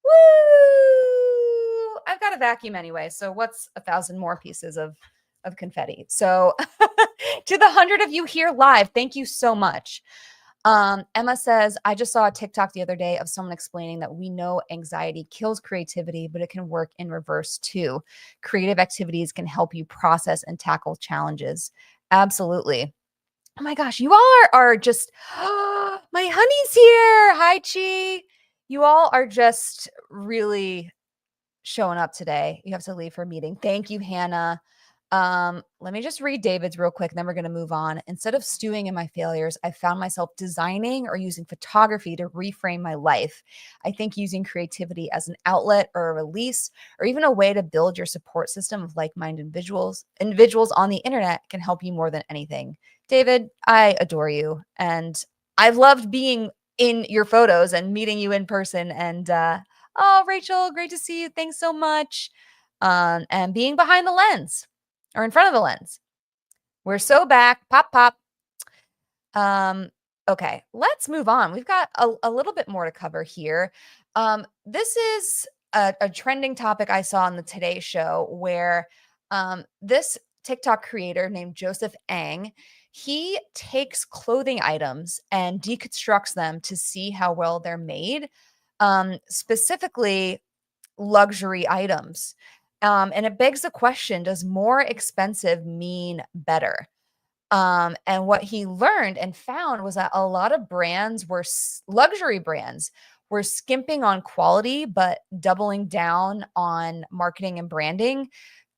Woo! I've got a vacuum anyway, so what's 1,000 more pieces of confetti? So to the 100 of you here live, thank you so much. Emma says, I just saw a TikTok the other day of someone explaining that we know anxiety kills creativity, but it can work in reverse too. Creative activities can help you process and tackle challenges. Absolutely. Oh my gosh, you all are just, my honey's here. Hi, Chi. You all are just really showing up today. You have to leave for a meeting. Thank you, Hannah. Let me just read David's real quick, and then we're going to move on. Instead of stewing in my failures, I found myself designing or using photography to reframe my life. I think using creativity as an outlet or a release, or even a way to build your support system of like-minded individuals on the internet can help you more than anything. David, I adore you, and I've loved being in your photos and meeting you in person. And oh, Rachel, great to see you. Thanks so much. And being behind the lens or in front of the lens. We're so back. Pop, pop. Okay, let's move on. We've got a little bit more to cover here. This is a trending topic I saw on the Today Show where this TikTok creator named Joseph Ang, he takes clothing items and deconstructs them to see how well they're made, specifically luxury items. And it begs the question, does more expensive mean better? And what he learned and found was that a lot of brands luxury brands were skimping on quality, but doubling down on marketing and branding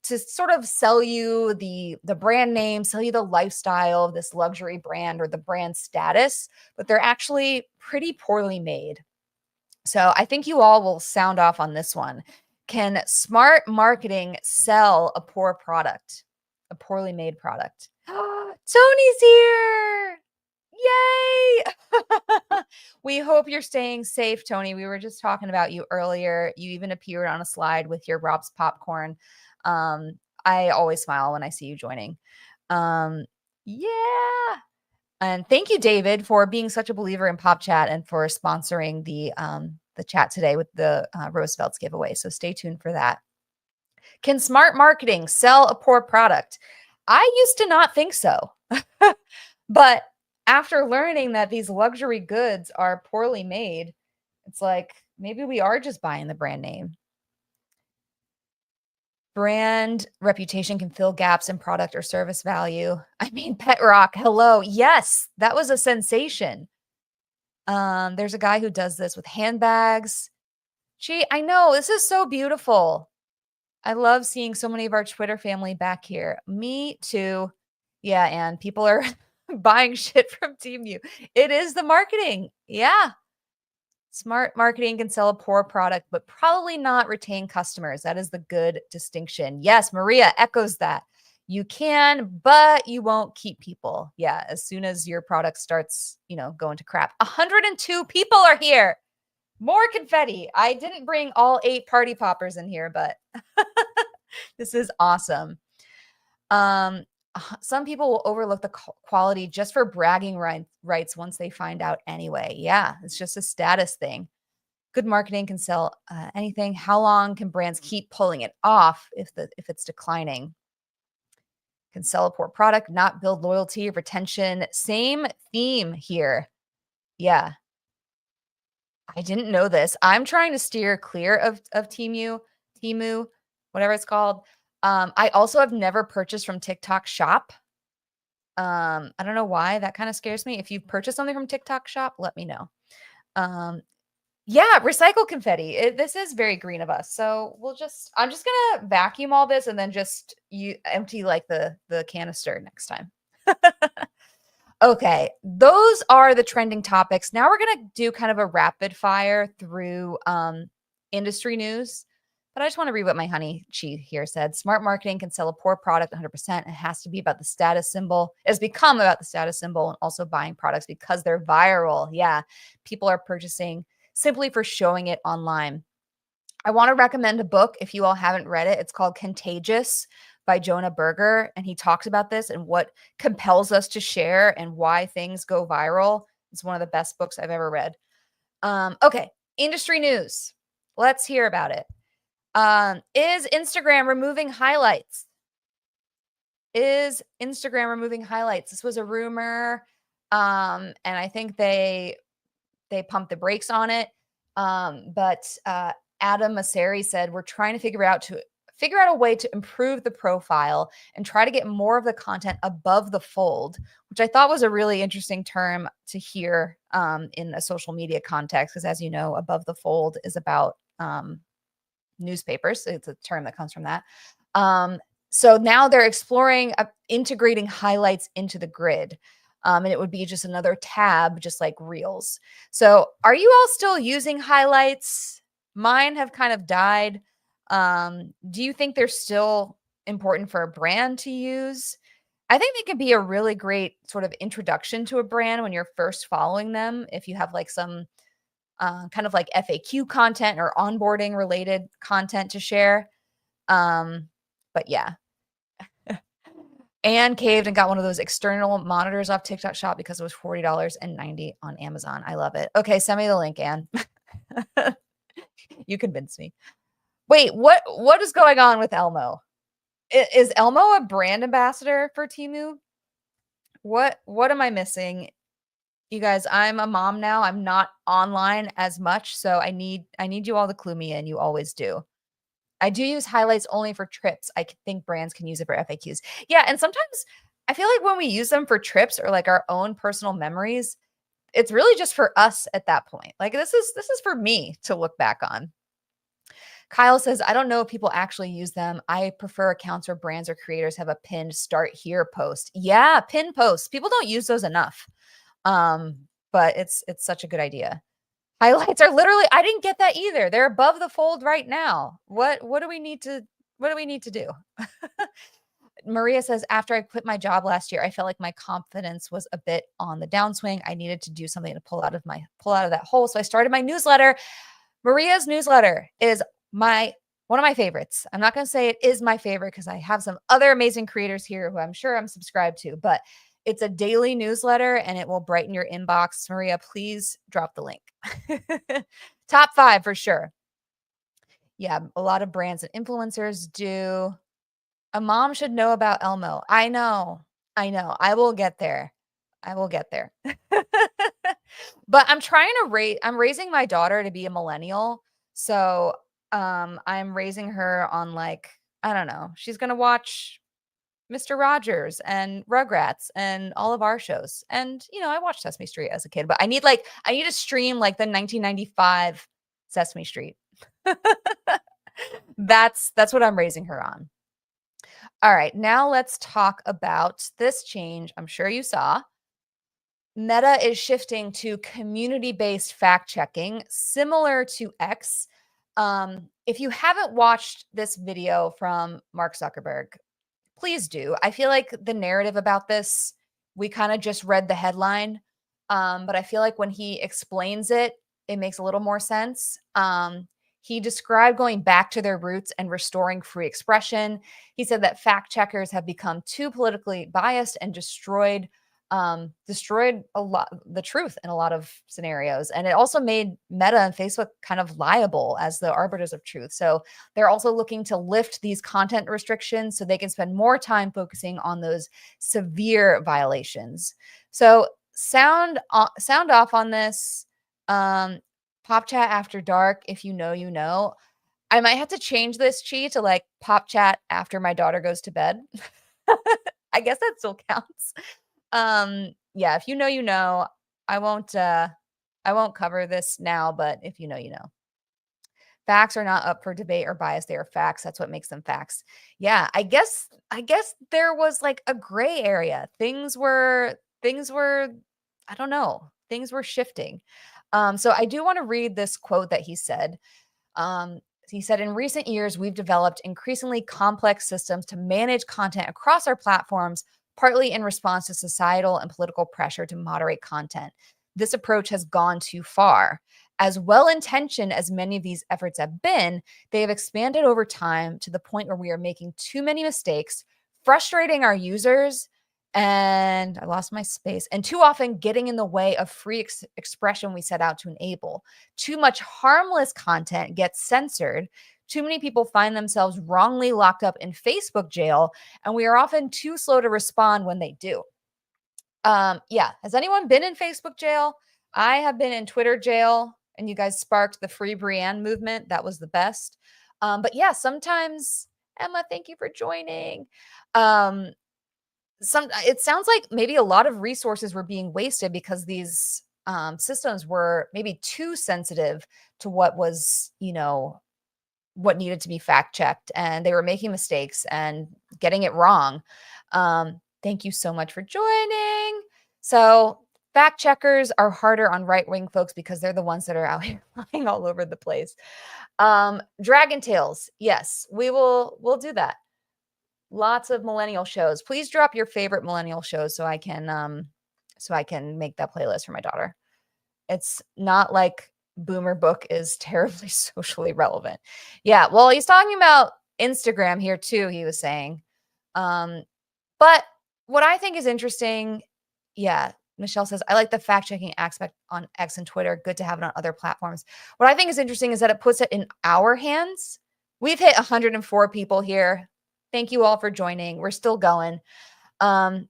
to sort of sell you the brand name, sell you the lifestyle of this luxury brand or the brand status, but they're actually pretty poorly made. So I think you all will sound off on this one. Can smart marketing sell a poor product, a poorly made product? Tony's here. Yay. We hope you're staying safe, Tony. We were just talking about you earlier. You even appeared on a slide with your Rob's popcorn. I always smile when I see you joining. Yeah. And thank you, David, for being such a believer in Pop Chat and for sponsoring the chat today with the Roosevelt's giveaway. So stay tuned for that. Can smart marketing sell a poor product? I used to not think so. But after learning that these luxury goods are poorly made, it's like maybe we are just buying the brand name. Brand reputation can fill gaps in product or service value. I mean, Pet Rock, hello. Yes, that was a sensation. There's a guy who does this with handbags. Gee, I know, this is so beautiful. I love seeing so many of our Twitter family back here. Me too. Yeah, and people are buying shit from Temu. It is the marketing. Yeah. Smart marketing can sell a poor product, but probably not retain customers. That is the good distinction. Yes, Maria echoes that. You can, but you won't keep people. Yeah, as soon as your product starts, going to crap. 102 people are here. More confetti. I didn't bring all 8 party poppers in here, but this is awesome. Some people will overlook the quality just for bragging rights once they find out anyway. Yeah, it's just a status thing. Good marketing can sell anything. How long can brands keep pulling it off if it's declining? Can sell a poor product, not build loyalty, retention. Same theme here. Yeah. I didn't know this. I'm trying to steer clear of Temu, whatever it's called. I also have never purchased from TikTok Shop. I don't know why. That kind of scares me. If you purchase something from TikTok Shop, let me know. Yeah, recycle confetti. This is very green of us. So I'm just gonna vacuum all this and then just empty like the canister next time. Okay, those are the trending topics. Now we're gonna do kind of a rapid fire through industry news. But I just want to read what my honey she here said. Smart marketing can sell a poor product 100%. It has to be about the status symbol. It's become about the status symbol and also buying products because they're viral. Yeah, people are purchasing simply for showing it online. I want to recommend a book if you all haven't read it. It's called Contagious by Jonah Berger, and he talks about this and what compels us to share and why things go viral. It's one of the best books I've ever read. Okay, industry news. Let's hear about it. Is Instagram removing highlights? Is Instagram removing highlights? This was a rumor, and I think they pumped the brakes on it. But Adam Masseri said we're trying to figure out a way to improve the profile and try to get more of the content above the fold, which I thought was a really interesting term to hear in a social media context, because as you know, above the fold is about newspapers. It's a term that comes from that. So now they're exploring integrating highlights into the grid. And it would be just another tab, just like Reels. So are you all still using highlights? Mine have kind of died. Do you think they're still important for a brand to use? I think they can be a really great sort of introduction to a brand when you're first following them. If you have like some kind of like FAQ content or onboarding related content to share. But yeah. Anne caved and got one of those external monitors off TikTok Shop because it was $40.90 on Amazon. I love it. Okay, send me the link, Anne. You convinced me. Wait, what is going on with Elmo? Is Elmo a brand ambassador for Temu? What am I missing? You guys, I'm a mom now. I'm not online as much, so I need you all to clue me in. You always do. I do use highlights only for trips. I think brands can use it for FAQs. Yeah, and sometimes I feel like when we use them for trips or like our own personal memories, it's really just for us at that point. Like this is for me to look back on. Kyle says, I don't know if people actually use them. I prefer accounts where brands or creators have a pinned start here post. Yeah, pin posts. People don't use those enough. But it's such a good idea. Highlights are literally, I didn't get that either. They're above the fold right now. What do we need to do? Maria says, after I quit my job last year, I felt like my confidence was a bit on the downswing. I needed to do something to pull out of that hole. So I started my newsletter. Maria's newsletter is one of my favorites. I'm not going to say it is my favorite because I have some other amazing creators here who I'm sure I'm subscribed to, but it's a daily newsletter and it will brighten your inbox. Maria, please drop the link. Top 5 for sure. Yeah, a lot of brands and influencers do. A mom should know about Elmo. I know. I will get there. But I'm raising my daughter to be a millennial. So I'm raising her on like, I don't know. She's going to watch Mr. Rogers and Rugrats and all of our shows. And, I watched Sesame Street as a kid, but I need to stream like the 1995 Sesame Street. That's what I'm raising her on. All right, now let's talk about this change. I'm sure you saw. Meta is shifting to community-based fact checking, similar to X. If you haven't watched this video from Mark Zuckerberg, please do. I feel like the narrative about this, we kind of just read the headline, but I feel like when he explains it, it makes a little more sense. He described going back to their roots and restoring free expression. He said that fact checkers have become too politically biased and destroyed a lot the truth in a lot of scenarios. And it also made Meta and Facebook kind of liable as the arbiters of truth. So they're also looking to lift these content restrictions so they can spend more time focusing on those severe violations. So sound off on this. Pop chat after dark. If you know, you know. I might have to change this to like pop chat after my daughter goes to bed. I guess that still counts. Yeah, if you know, you know. I won't cover this now, but if you know, you know. Facts are not up for debate or bias. They are facts. That's what makes them facts. Yeah, I guess there was like a gray area. Things were I don't know. Things were shifting. So I do want to read this quote that he said. He said, in recent years, we've developed increasingly complex systems to manage content across our platforms, partly in response to societal and political pressure to moderate content. This approach has gone too far. As well-intentioned as many of these efforts have been, they have expanded over time to the point where we are making too many mistakes, frustrating our users, and I lost my space, and too often getting in the way of free expression we set out to enable. Too much harmless content gets censored. Too many people find themselves wrongly locked up in Facebook jail, and we are often too slow to respond when they do. Yeah. Has anyone been in Facebook jail? I have been in Twitter jail, and you guys sparked the Free Brienne movement. That was the best. But yeah, sometimes, Emma, thank you for joining. It sounds like maybe a lot of resources were being wasted because these systems were maybe too sensitive to what was, what needed to be fact checked, and they were making mistakes and getting it wrong. Thank you so much for joining. So fact checkers are harder on right-wing folks because they're the ones that are out here lying all over the place. Dragon Tales. Yes, we'll do that. Lots of millennial shows. Please drop your favorite millennial shows so I can make that playlist for my daughter. It's not like Boomer Book is terribly socially relevant. Yeah, well, he's talking about Instagram here too, he was saying. But what I think is interesting, yeah, Michelle says, I like the fact-checking aspect on X and Twitter. Good to have it on other platforms. What I think is interesting is that it puts it in our hands. We've hit 104 people here. Thank you all for joining. We're still going.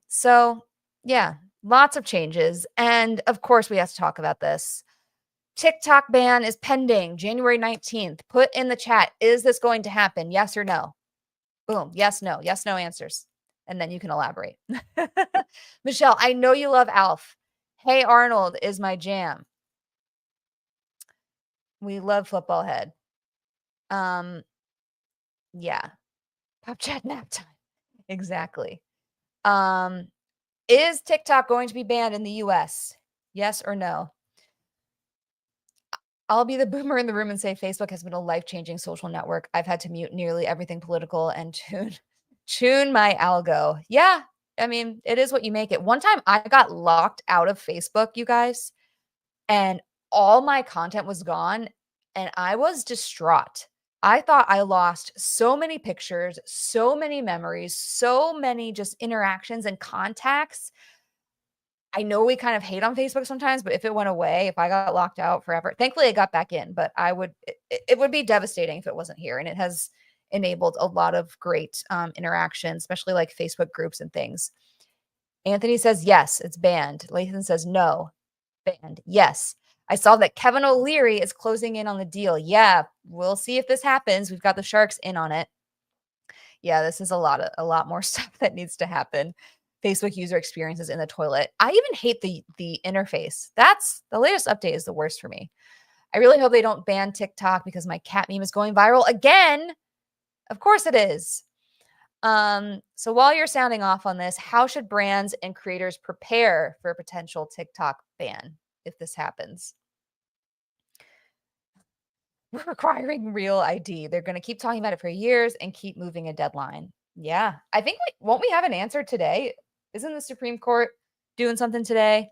So yeah, lots of changes. And of course, we have to talk about this. TikTok ban is pending January 19th. Put in the chat, is this going to happen? Yes or no? Boom. Yes, no answers. And then you can elaborate. Michelle, I know you love Alf. Hey Arnold is my jam. We love Football Head. Yeah. Pop chat nap time. Exactly. Is TikTok going to be banned in the US? Yes or no? I'll be the boomer in the room and say Facebook has been a life-changing social network. I've had to mute nearly everything political and tune my algo. Yeah, I mean, it is what you make it. One time I got locked out of Facebook, you guys, and all my content was gone, and I was distraught. I thought I lost so many pictures, so many memories, so many just interactions and contacts. I know we kind of hate on Facebook sometimes, but if it went away, if I got locked out forever, thankfully I got back in, but it would be devastating if it wasn't here. And it has enabled a lot of great interaction, especially like Facebook groups and things. Anthony says, yes, it's banned. Lathan says, no, banned. Yes. I saw that Kevin O'Leary is closing in on the deal. Yeah, we'll see if this happens. We've got the Sharks in on it. Yeah, this is a lot more stuff that needs to happen. Facebook user experiences in the toilet. I even hate the interface. That's the latest update is the worst for me. I really hope they don't ban TikTok because my cat meme is going viral again. Of course it is. So while you're sounding off on this, how should brands and creators prepare for a potential TikTok ban if this happens? We're requiring real ID. They're going to keep talking about it for years and keep moving a deadline. Yeah. I think won't we have an answer today? Isn't the Supreme Court doing something today?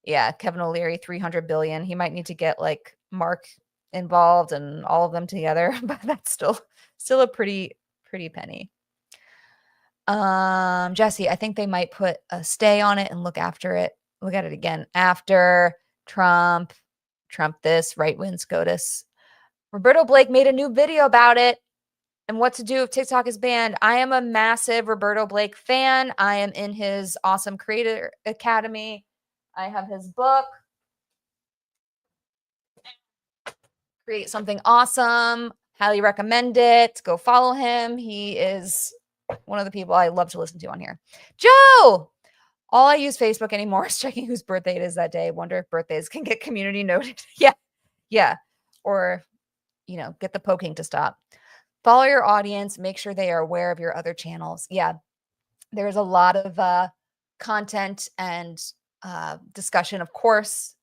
Yeah, Kevin O'Leary, 300 billion. He might need to get like Mark involved and all of them together, but that's still a pretty penny. Jesse, I think they might put a stay on it and look at it again after Trump this, right wing SCOTUS. Roberto Blake made a new video about it and what to do if TikTok is banned. I am a massive Roberto Blake fan. I am in his awesome creator academy. I have his book, Create Something Awesome. Highly recommend it. Go follow him. He is one of the people I love to listen to on here. Joe! All I use Facebook anymore is checking whose birthday it is that day. Wonder if birthdays can get community noted. Yeah. Or, get the poking to stop. Follow your audience. Make sure they are aware of your other channels. Yeah. There's a lot of content and discussion, of course,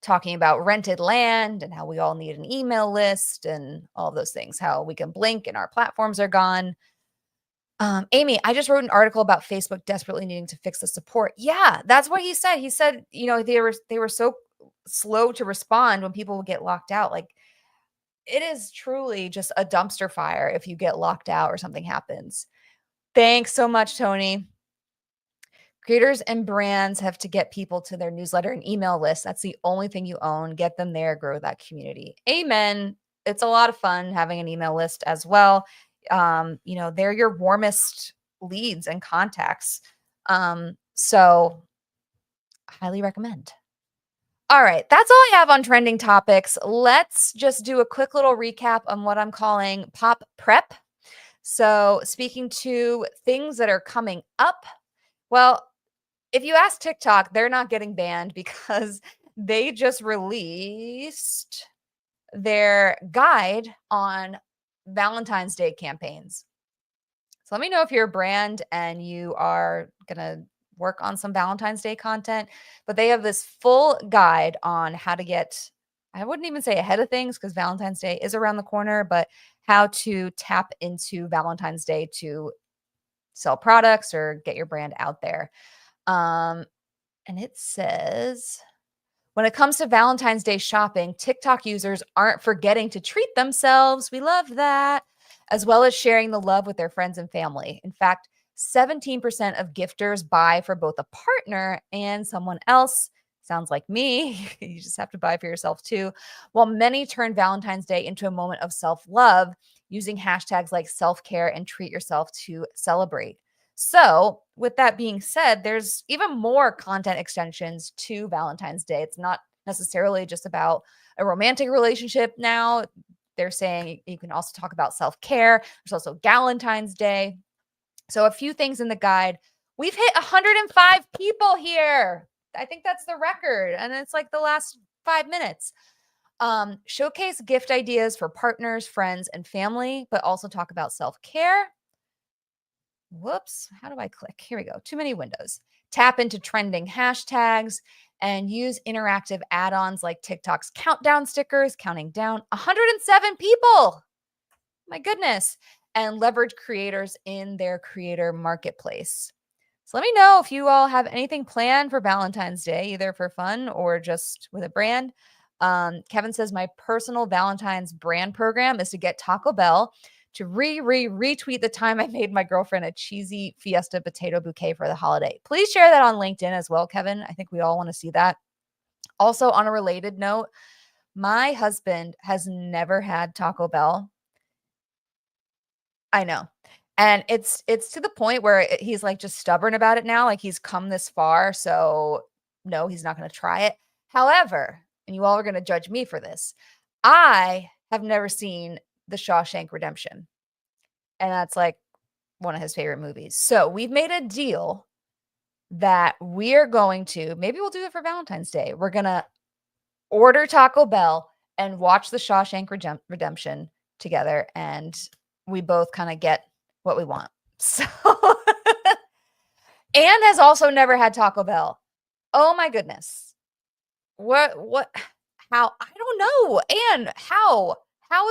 talking about rented land and how we all need an email list and all of those things, how we can blink and our platforms are gone. Amy, I just wrote an article about Facebook desperately needing to fix the support. Yeah, that's what he said. He said, they were so slow to respond when people would get locked out. Like, it is truly just a dumpster fire if you get locked out or something happens. Thanks so much, Tony. Creators and brands have to get people to their newsletter and email list. That's the only thing you own. Get them there, grow that community. Amen. It's a lot of fun having an email list as well. They're your warmest leads and contacts. So highly recommend. All right. That's all I have on trending topics. Let's just do a quick little recap on what I'm calling pop prep. So speaking to things that are coming up, well, if you ask TikTok, they're not getting banned because they just released their guide on Valentine's Day campaigns. So let me know if you're a brand and you are going to work on some Valentine's Day content, but they have this full guide on how to get, I wouldn't even say ahead of things because Valentine's Day is around the corner, but how to tap into Valentine's Day to sell products or get your brand out there. And it says, when it comes to Valentine's Day shopping, TikTok users aren't forgetting to treat themselves. We love that. As well as sharing the love with their friends and family. In fact, 17% of gifters buy for both a partner and someone else. Sounds like me. You just have to buy for yourself too. While many turn Valentine's Day into a moment of self-love using hashtags like self-care and treat yourself to celebrate. So with that being said, there's even more content extensions to Valentine's Day. It's not necessarily just about a romantic relationship now. They're saying you can also talk about self-care. There's also Galentine's Day. So a few things in the guide. We've hit 105 people here. I think that's the record. And it's like the last 5 minutes. Showcase gift ideas for partners, friends, and family, but also talk about self-care. Whoops. How do I click? Here we go. Too many windows. Tap into trending hashtags and use interactive add-ons like TikTok's countdown stickers, counting down 107 people. My goodness. And leverage creators in their creator marketplace. So let me know if you all have anything planned for Valentine's Day, either for fun or just with a brand. Kevin says, my personal Valentine's brand program is to get Taco Bell to retweet the time I made my girlfriend a cheesy Fiesta potato bouquet for the holiday. Please share that on LinkedIn as well, Kevin. I think we all want to see that. Also, on a related note, my husband has never had Taco Bell. I know. And it's to the point where he's like just stubborn about it now. Like he's come this far. So no, he's not going to try it. However, and you all are going to judge me for this, I have never seen The Shawshank Redemption. And that's like one of his favorite movies. So we've made a deal that we're going to, maybe we'll do it for Valentine's Day. We're going to order Taco Bell and watch The Shawshank Redemption together. And we both kind of get what we want. So Anne has also never had Taco Bell. Oh my goodness. What, how? I don't know. Anne, how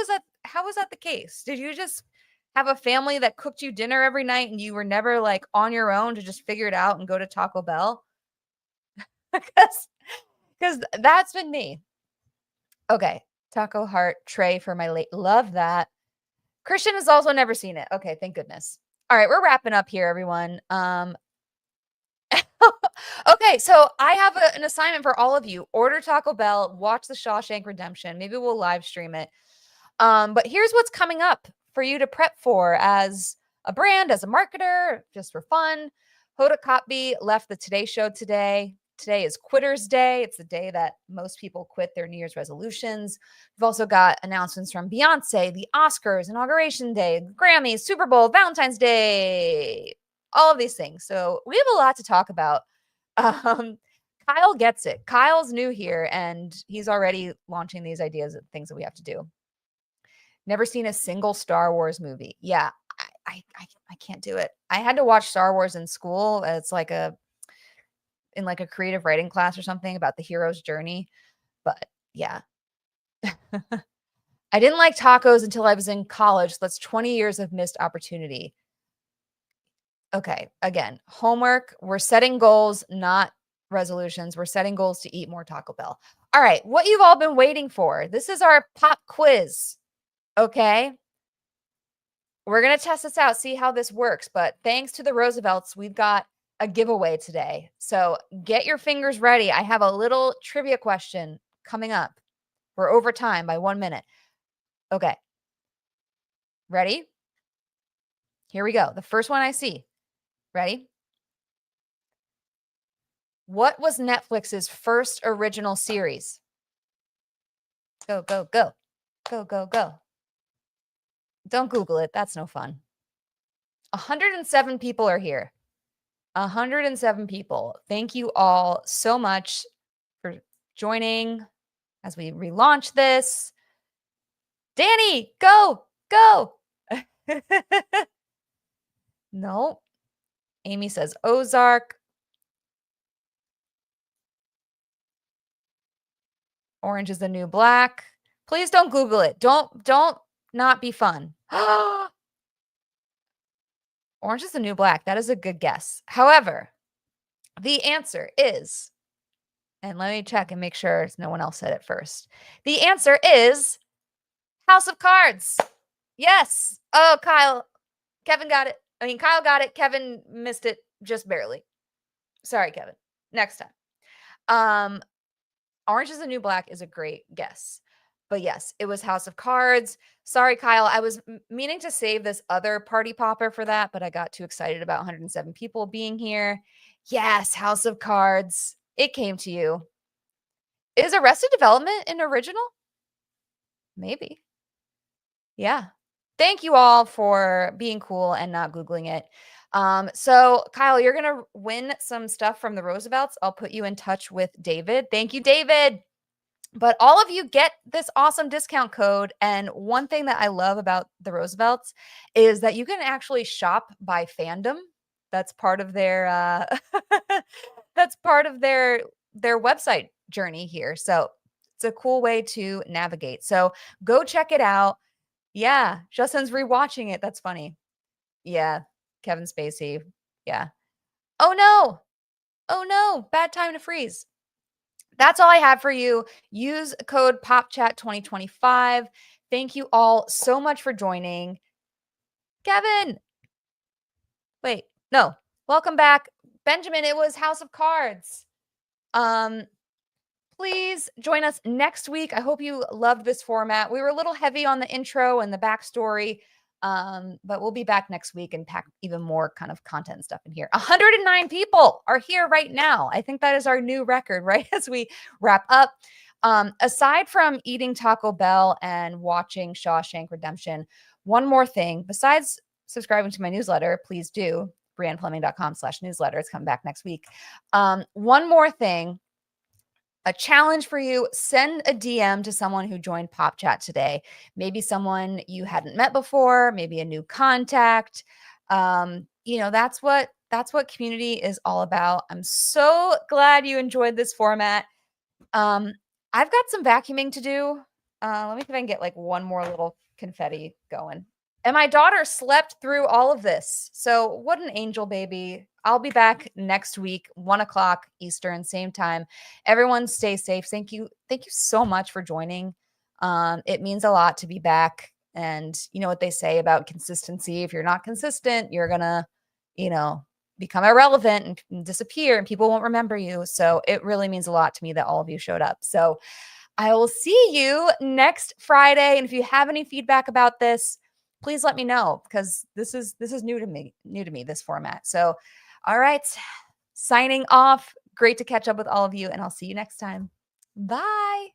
is that the case? Did you just have a family that cooked you dinner every night and you were never like on your own to just figure it out and go to Taco Bell? Because that's been me. Okay. Taco heart tray for my late. Love that. Christian has also never seen it. Okay. Thank goodness. All right. We're wrapping up here, everyone. Okay, so I have an assignment for all of you. Order Taco Bell, watch The Shawshank Redemption. Maybe we'll live stream it. But here's what's coming up for you to prep for as a brand, as a marketer, just for fun. Hoda Kotb left the Today Show today. Today is Quitter's Day. It's the day that most people quit their New Year's resolutions. We've also got announcements from Beyonce, the Oscars, Inauguration Day, Grammys, Super Bowl, Valentine's Day, all of these things. So we have a lot to talk about. Kyle gets it. Kyle's new here, and he's already launching these ideas of things that we have to do. Never seen a single Star Wars movie. Yeah, I can't do it. I had to watch Star Wars in school. It's like in a creative writing class or something about the hero's journey. But yeah. I didn't like tacos until I was in college. That's 20 years of missed opportunity. Okay, again, homework. We're setting goals, not resolutions. We're setting goals to eat more Taco Bell. All right, what you've all been waiting for. This is our pop quiz. Okay. We're going to test this out, see how this works. But thanks to the Roosevelts, we've got a giveaway today. So get your fingers ready. I have a little trivia question coming up. We're over time by 1 minute. Okay. Ready? Here we go. The first one I see. Ready? What was Netflix's first original series? Go, go, go. Go, go, go. Don't Google it. That's no fun. 107 people are here. 107 people. Thank you all so much for joining as we relaunch this. Danny, go, go. No. Amy says Ozark. Orange is the New Black. Please don't Google it. Don't not be fun. Orange is the New Black. That is a good guess. However, the answer is, and let me check and make sure no one else said it first. The answer is House of Cards. Yes. Oh, Kevin got it. Kyle got it. Kevin missed it just barely. Sorry, Kevin. Next time. Orange is the New Black is a great guess. But yes, it was House of Cards. Sorry, Kyle. I was meaning to save this other party popper for that, but I got too excited about 107 people being here. Yes, House of Cards. It came to you. Is Arrested Development an original? Maybe. Yeah. Thank you all for being cool and not Googling it. So Kyle, you're going to win some stuff from the Roosevelts. I'll put you in touch with David. Thank you, David. But all of you get this awesome discount code. And one thing that I love about the Roosevelts is that you can actually shop by fandom. That's part of their that's part of their website journey here. So it's a cool way to navigate. So go check it out. Yeah, Justin's rewatching it. That's funny. Yeah, Kevin Spacey. Yeah. Oh no. Oh no. Bad time to freeze. That's all I have for you. Use code POPCHAT2025. Thank you all so much for joining. Kevin. Wait, no. Welcome back. Benjamin, it was House of Cards. Please join us next week. I hope you loved this format. We were a little heavy on the intro and the backstory, but we'll be back next week and pack even more kind of content and stuff in here. 109 people are here right now. I think that is our new record, right? As we wrap up. Aside from eating Taco Bell and watching Shawshank Redemption, one more thing, besides subscribing to my newsletter, please do, briannefleming.com/newsletter. It's coming back next week. One more thing. a challenge for you, send a DM to someone who joined Pop Chat today. Maybe someone you hadn't met before, maybe a new contact. That's what community is all about. I'm so glad you enjoyed this format. I've got some vacuuming to do. Let me see if I can get like one more little confetti going. And my daughter slept through all of this. So what an angel baby. I'll be back next week, 1:00 Eastern, same time. Everyone stay safe. Thank you. Thank you so much for joining. It means a lot to be back. And you know what they say about consistency. If you're not consistent, you're gonna, you know, become irrelevant and disappear and people won't remember you. So it really means a lot to me that all of you showed up. So I will see you next Friday. And if you have any feedback about this, please let me know because this is new to me, this format. So, all right, signing off. Great to catch up with all of you, and I'll see you next time. Bye.